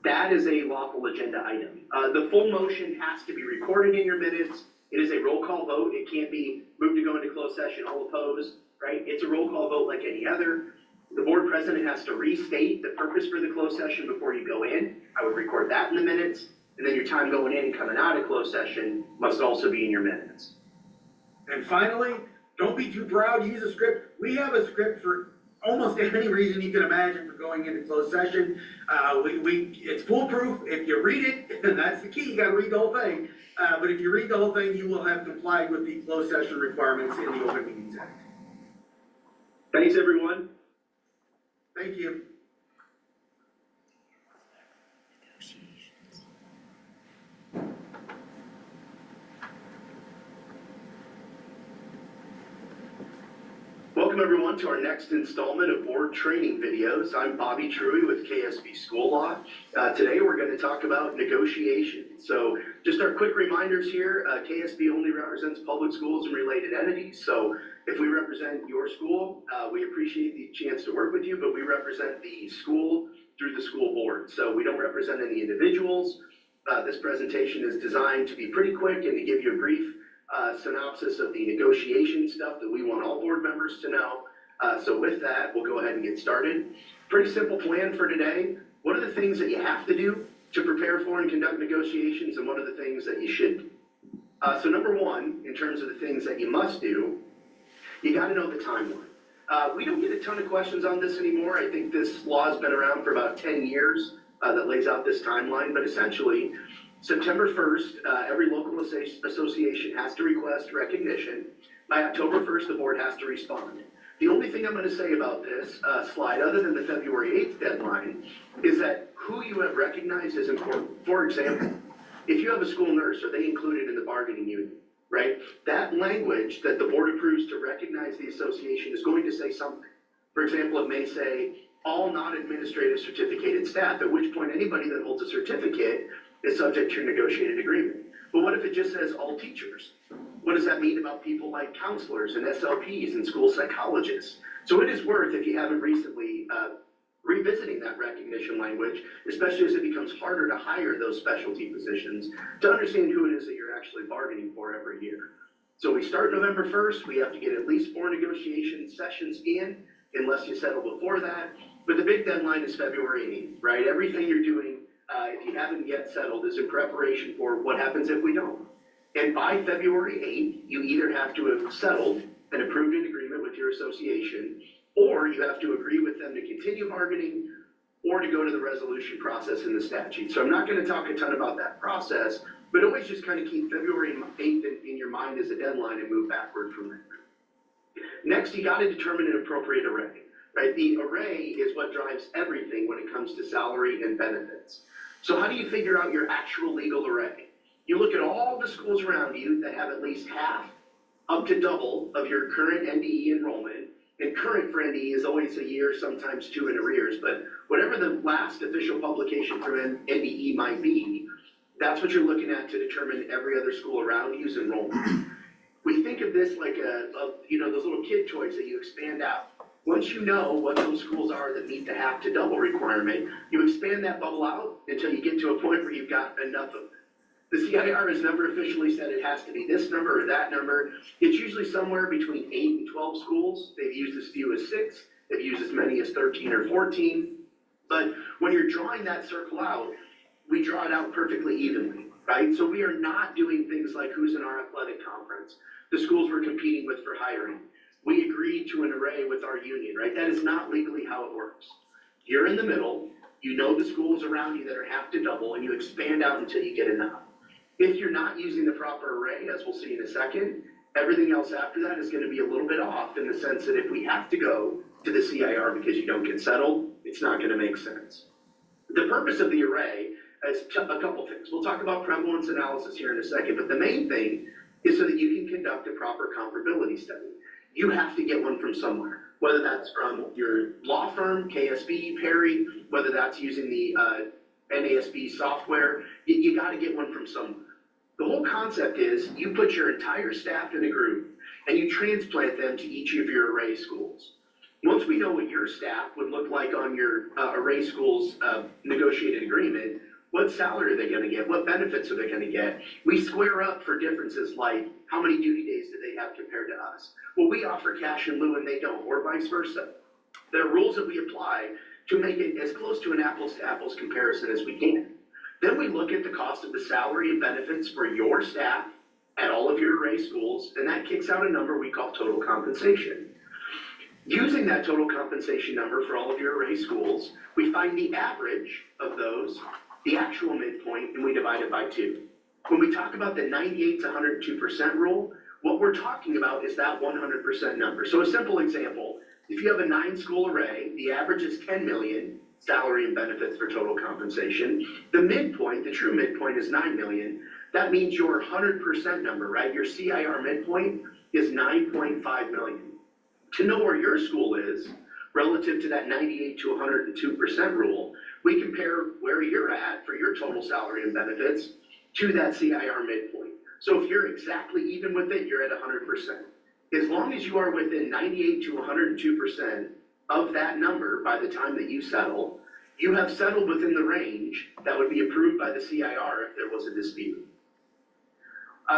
that is a lawful agenda item. The full motion has to be recorded in your minutes. It is a roll call vote. It can't be moved to go into closed session, all opposed, right? It's a roll call vote like any other. The board president has to restate the purpose for the closed session before you go in. I would record that in the minutes. And then your time going in and coming out of closed session must also be in your minutes. And finally, don't be too proud to use a script. We have a script for almost any reason you can imagine for going into closed session. It's foolproof. If you read it, and that's the key, you gotta read the whole thing. But if you read the whole thing, you will have complied with the closed session requirements in the Open Meetings Act. Thanks, everyone. Thank you. Welcome everyone to our next installment of board training videos. I'm Bobby Truey with KSB School Law. Today we're going to talk about negotiations. So just our quick reminders here, KSB only represents public schools and related entities. So if we represent your school, we appreciate the chance to work with you, but we represent the school through the school board. So we don't represent any individuals. This presentation is designed to be pretty quick and to give you a brief synopsis of the negotiation stuff that we want all board members to know. So with that, we'll go ahead and get started. Pretty simple plan for today. What are the things that you have to do to prepare for and conduct negotiations, and what are the things that you should do? So number one, in terms of the things that you must do, you gotta know the timeline. We don't get a ton of questions on this anymore. I think this law has been around for about 10 years that lays out this timeline, but essentially, September 1st, every local association has to request recognition. By October 1st, the board has to respond. The only thing I'm going to say about this slide, other than the February 8th deadline, is that who you have recognized is important. For example, if you have a school nurse, are they included in the bargaining unit, right? That language that the board approves to recognize the association is going to say something. For example, it may say, all non-administrative certificated staff, at which point anybody that holds a certificate is subject to your negotiated agreement. But what if it just says all teachers? What does that mean about people like counselors and SLPs and school psychologists? So it is worth, if you haven't recently, revisiting that recognition language, especially as it becomes harder to hire those specialty positions, to understand who it is that you're actually bargaining for every year. So we start November 1st, we have to get at least 4 negotiation sessions in, unless you settle before that. But the big deadline is February 8th, right? Everything you're doing, if you haven't yet settled, is in preparation for what happens if we don't. And by February 8th, you either have to have settled and approved an agreement with your association, or you have to agree with them to continue bargaining, or to go to the resolution process in the statute. So I'm not gonna talk a ton about that process, but always just kind of keep February 8th in your mind as a deadline and move backward from there. Next, you gotta determine an appropriate array, right? The array is what drives everything when it comes to salary and benefits. So how do you figure out your actual legal array? You look at all the schools around you that have at least half, up to double of your current NDE enrollment. And current for NDE is always a year, sometimes 2 in arrears, but whatever the last official publication for NDE might be, that's what you're looking at to determine every other school around you's enrollment. We think of this like those little kid toys that you expand out. Once you know what those schools are that meet the half to double requirement, you expand that bubble out until you get to a point where you've got enough of it. The CIR has never officially said it has to be this number or that number. It's usually somewhere between 8 and 12 schools. They've used as few as 6. They've used as many as 13 or 14. But when you're drawing that circle out, we draw it out perfectly evenly, right? So we are not doing things like who's in our athletic conference, the schools we're competing with for hiring. We agreed to an array with our union, right? That is not legally how it works. You're in the middle, you know the schools around you that are half to double, and you expand out until you get enough. If you're not using the proper array, as we'll see in a second, everything else after that is gonna be a little bit off, in the sense that if we have to go to the CIR because you don't get settled, it's not gonna make sense. The purpose of the array is a couple things. We'll talk about prevalence analysis here in a second, but the main thing is so that you can conduct a proper comparability study. You have to get one from somewhere, whether that's from your law firm, KSB, Perry, whether that's using the NASB software, you gotta get one from somewhere. The whole concept is you put your entire staff in a group and you transplant them to each of your array schools. Once we know what your staff would look like on your array school's negotiated agreement, what salary are they gonna get? What benefits are they gonna get? We square up for differences like how many duty days do they have compared to us? Well, we offer cash in lieu and they don't, or vice versa. There are rules that we apply to make it as close to an apples to apples comparison as we can. Then we look at the cost of the salary and benefits for your staff at all of your array schools, and that kicks out a number we call total compensation. Using that total compensation number for all of your array schools, we find the average of those, the actual midpoint, and we divide it by 2. When we talk about the 98 to 102% rule, what we're talking about is that 100% number. So a simple example, if you have a 9-school array, the average is 10 million salary and benefits for total compensation. The midpoint, the true midpoint, is 9 million. That means your 100% number, right? Your CIR midpoint is 9.5 million. To know where your school is relative to that 98 to 102% rule, we compare where you're at for your total salary and benefits to that CIR midpoint. So if you're exactly even with it, you're at 100%. As long as you are within 98 to 102% of that number by the time that you settle, you have settled within the range that would be approved by the CIR if there was a dispute.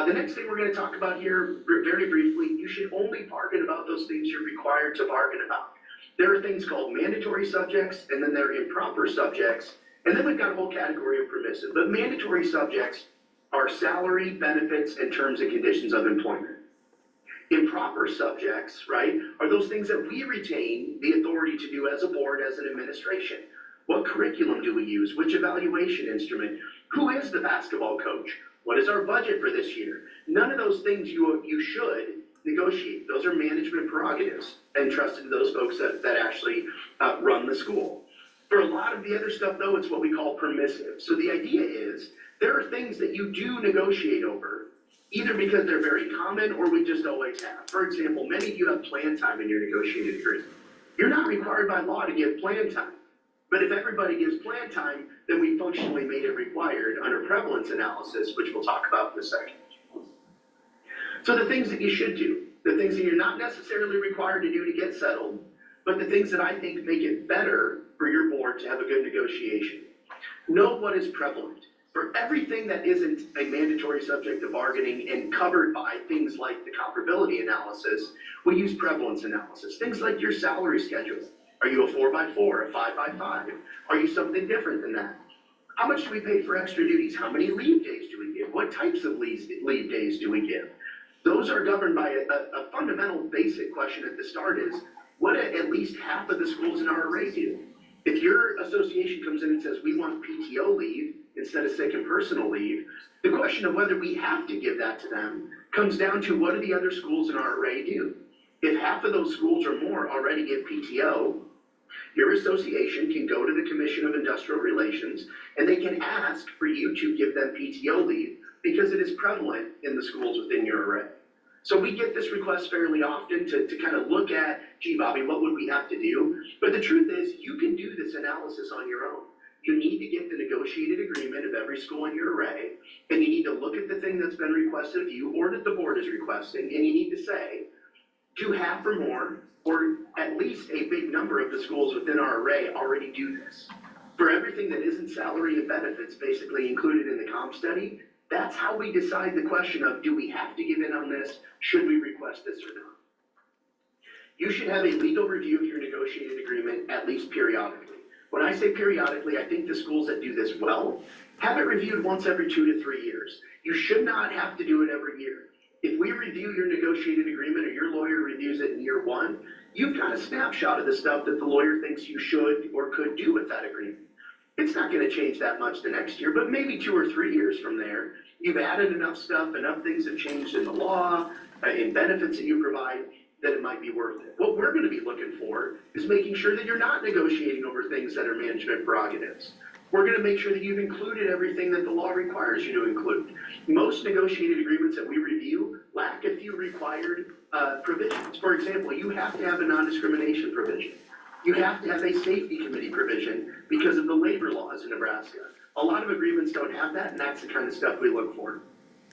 The next thing we're going to talk about here, very briefly, you should only bargain about those things you're required to bargain about. There are things called mandatory subjects, and then there are improper subjects, and then we've got a whole category of permissive. But mandatory subjects are salary, benefits, and terms and conditions of employment. Improper subjects, right, are those things that we retain the authority to do as a board, as an administration. What curriculum do we use? Which evaluation instrument? Who is the basketball coach? What is our budget for this year? None of those things you should negotiate. Those are management prerogatives entrusted to those folks that actually run the school. For a lot of the other stuff though, it's what we call permissive. So the idea is, there are things that you do negotiate over, either because they're very common or we just always have. For example, many of you have plan time in your negotiated agreement. You're not required by law to give plan time. But if everybody gives plan time, then we functionally made it required under prevalence analysis, which we'll talk about in a second. So the things that you should do, the things that you're not necessarily required to do to get settled, but the things that I think make it better for your board to have a good negotiation. Know what is prevalent. For everything that isn't a mandatory subject of bargaining and covered by things like the comparability analysis, we use prevalence analysis. Things like your salary schedule. Are you a 4x4, a 5x5? Are you something different than that? How much do we pay for extra duties? How many leave days do we give? What types of leave days do we give? Those are governed by a fundamental basic question at the start is, what do at least half of the schools in our array do? If your association comes in and says, we want PTO leave instead of sick and personal leave, the question of whether we have to give that to them comes down to what do the other schools in our array do? If half of those schools or more already give PTO, your association can go to the Commission of Industrial Relations and they can ask for you to give them PTO leave because it is prevalent in the schools within your array. So we get this request fairly often to kind of look at, gee, Bobby, what would we have to do? But the truth is, you can do this analysis on your own. You need to get the negotiated agreement of every school in your array, and you need to look at the thing that's been requested of you or that the board is requesting, and you need to say, do half or more, or at least a big number of the schools within our array already do this. For everything that isn't salary and benefits basically included in the comp study, that's how we decide the question of, do we have to give in on this? Should we request this or not? You should have a legal review of your negotiated agreement at least periodically. When I say periodically, I think the schools that do this well have it reviewed once every 2 to 3 years. You should not have to do it every year. If we review your negotiated agreement or your lawyer reviews it in year 1, you've got a snapshot of the stuff that the lawyer thinks you should or could do with that agreement. It's not gonna change that much the next year, but maybe 2 or 3 years from there, you've added enough stuff, enough things have changed in the law, in benefits that you provide, that it might be worth it. What we're gonna be looking for is making sure that you're not negotiating over things that are management prerogatives. We're gonna make sure that you've included everything that the law requires you to include. Most negotiated agreements that we review lack a few required provisions. For example, you have to have a non-discrimination provision. You have to have a safety committee provision because of the labor laws in Nebraska. A lot of agreements don't have that, and that's the kind of stuff we look for.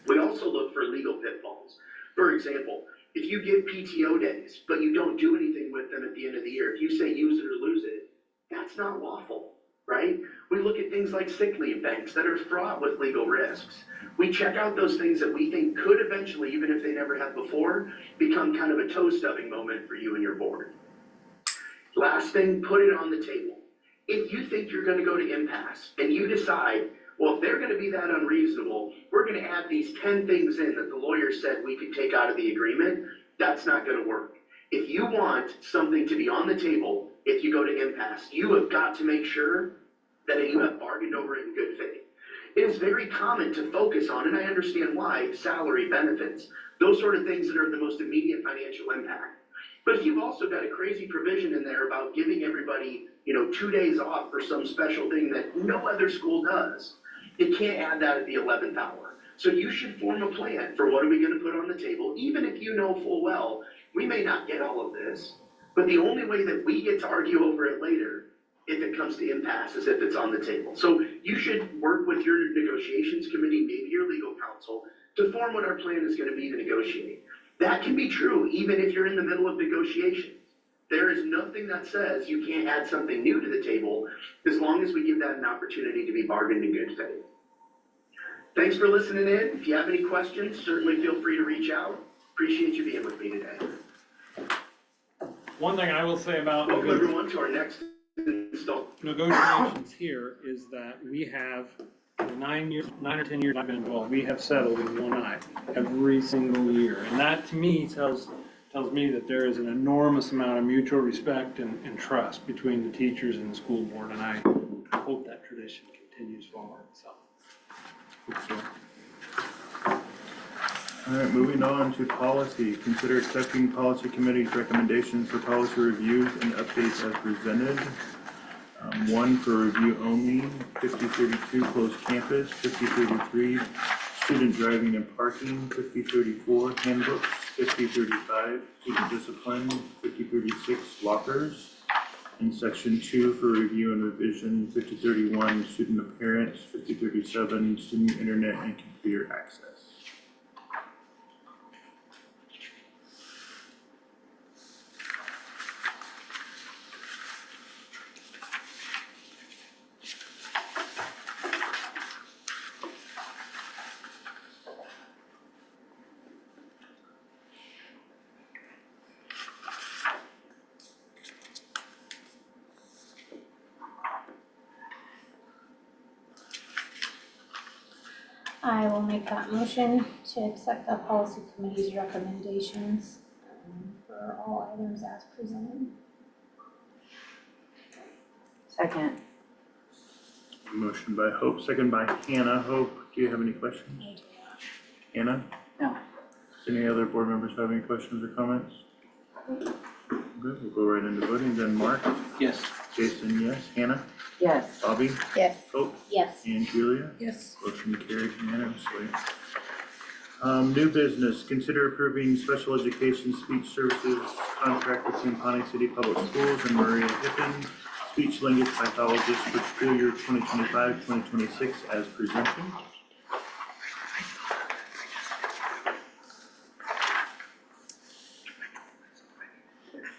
We also look for legal pitfalls. For example, if you give PTO days, but you don't do anything with them at the end of the year, if you say use it or lose it, that's not lawful, right? We look at things like sick leave banks that are fraught with legal risks. We check out those things that we think could eventually, even if they never have before, become kind of a toe-stubbing moment for you and your board. Last thing, put it on the table. If you think you're gonna go to impasse and you decide, well, if they're gonna be that unreasonable, we're gonna add these 10 things in that the lawyer said we could take out of the agreement, that's not gonna work. If you want something to be on the table, if you go to impasse, you have got to make sure that you have bargained over it in good faith. It is very common to focus on, and I understand why, salary, benefits, those sort of things that are the most immediate financial impact. But if you've also got a crazy provision in there about giving everybody, 2 days off for some special thing that no other school does, you can't add that at the 11th hour. So you should form a plan for what are we gonna put on the table, even if you know full well, we may not get all of this, but the only way that we get to argue over it later, if it comes to impasse, is if it's on the table. So you should work with your negotiations committee, maybe your legal counsel, to form what our plan is gonna be to negotiate. That can be true even if you're in the middle of negotiations. There is nothing that says you can't add something new to the table as long as we give that an opportunity to be bargained in good faith. Thanks for listening in. If you have any questions, certainly feel free to reach out. Appreciate you being with me today. One thing I will say about Welcome everyone to our next install. negotiations here is that we have, the 9 or 10 years I've been involved, we have settled in one eye every single year. And that to me tells me that there is an enormous amount of mutual respect and trust between the teachers and the school board. And I hope that tradition continues forward, so. All right, moving on to policy. Consider accepting policy committee's recommendations for policy reviews and updates as presented. One for review only, 5032 closed campus, 5033 student driving and parking, 5034 handbooks, 5035 student discipline, 5036 lockers. In section 2 for review and revision, 5031 student appearance, 5037 student internet and computer access. I will make that motion to accept the policy committee's recommendations for all items as presented. Second. Motion by Hope, second by Hannah. Hope, do you have any questions? Hannah? No. Any other board members have any questions or comments? Good, we'll go right into voting. Then Mark? Yes. Jason, yes. Hannah? Yes. Bobby? Yes. Hope? Yes. And Julia? Yes. Motion carried unanimously. New business, consider approving special education speech services contract between Pawnee City Public Schools and Maria Hippen, speech language pathologist for school year 2025-2026 as presented.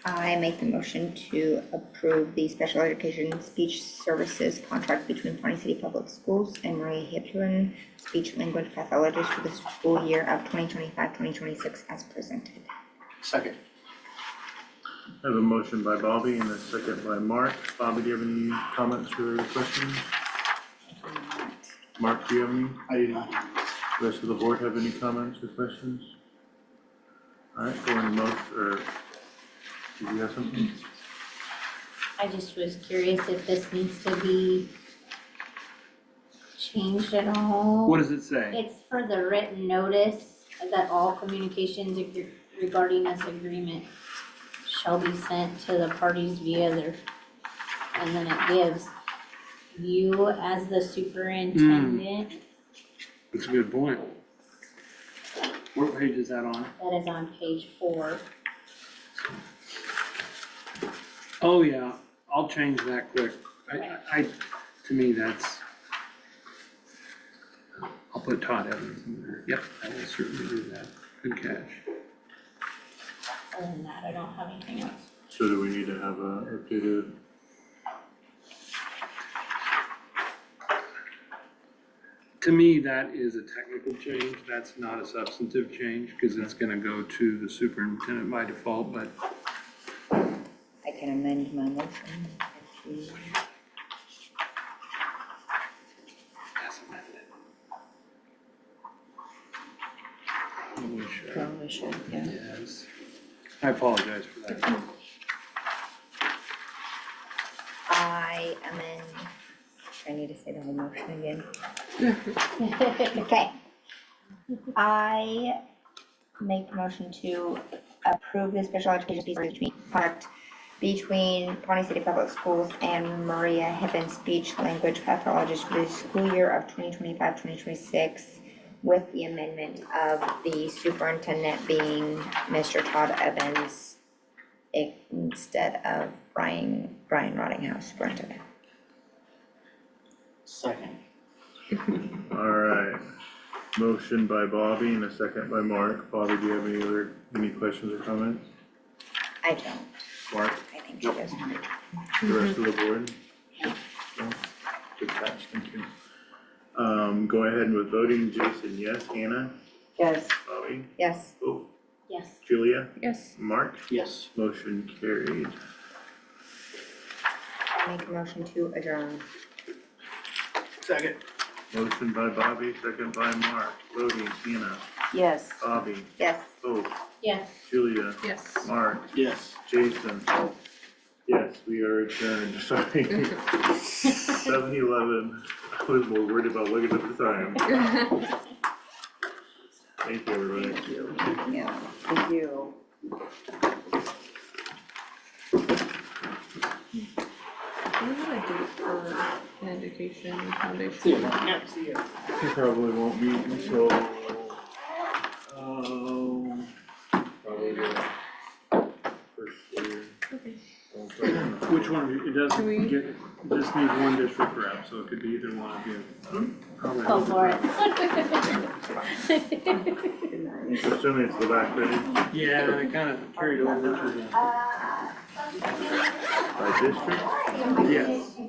I make the motion to approve the special education speech services contract between Pawnee City Public Schools and Maria Hippelin, speech language pathologist for the school year of 2025-2026 as presented. Second. I have a motion by Bobby and a second by Mark. Bobby, do you have any comments or questions? Mark, do you have any? I do not. The rest of the board have any comments or questions? All right, go on motion, or did you have something? I just was curious if this needs to be changed at all. What does it say? It's for the written notice that all communications regarding this agreement shall be sent to the parties via their, and then it gives you as the superintendent. That's a good point. What page is that on? That is on page 4. Oh, yeah, I'll change that quick. To me, that's, I'll put Todd Evans in there. Yep, I will certainly do that. Good catch. Other than that, I don't have anything else. So do we need to have a updated? To me, that is a technical change. That's not a substantive change because it's gonna go to the superintendent by default, but I can amend my motion if you. as amended. We should. Probably should, yeah. Yes. I apologize for that. I amend, I need to say the whole motion again. Okay. I make the motion to approve the special education speech contract between Pawnee City Public Schools and Maria Hippen, speech language pathologist for the school year of 2025-2026 with the amendment of the superintendent being Mr. Todd Evans instead of Brian Rottinghouse, superintendent. Second. All right, motion by Bobby and a second by Mark. Bobby, do you have any questions or comments? I don't, Mark, I think she does. the rest of the board? No? Good catch, thank you. Go ahead with voting. Jason, yes. Hannah? Yes. Bobby? Yes. Oh, Yes. Julia? Yes. Mark? Yes. Motion carried. I make a motion to adjourn. Second. Motion by Bobby, second by Mark. Voting, Hannah, Yes. Bobby, Yes. oh, Yes. Julia, Yes. Mark, Yes. Jason. Yes, we are adjourned, sorry. 7:11, I was more worried about looking at the time. Thank you, everybody. Thank you. Yeah. Thank you. What do I do for an education foundation. See you, yeah, see you. He probably won't meet until, probably the first year. Which one, of you- it doesn't Do we- get, it just needs one district rep, so it could be either one of you. Probably Go for it. Assuming it's the back page Yeah, they kind of carried over to the, by district. yes.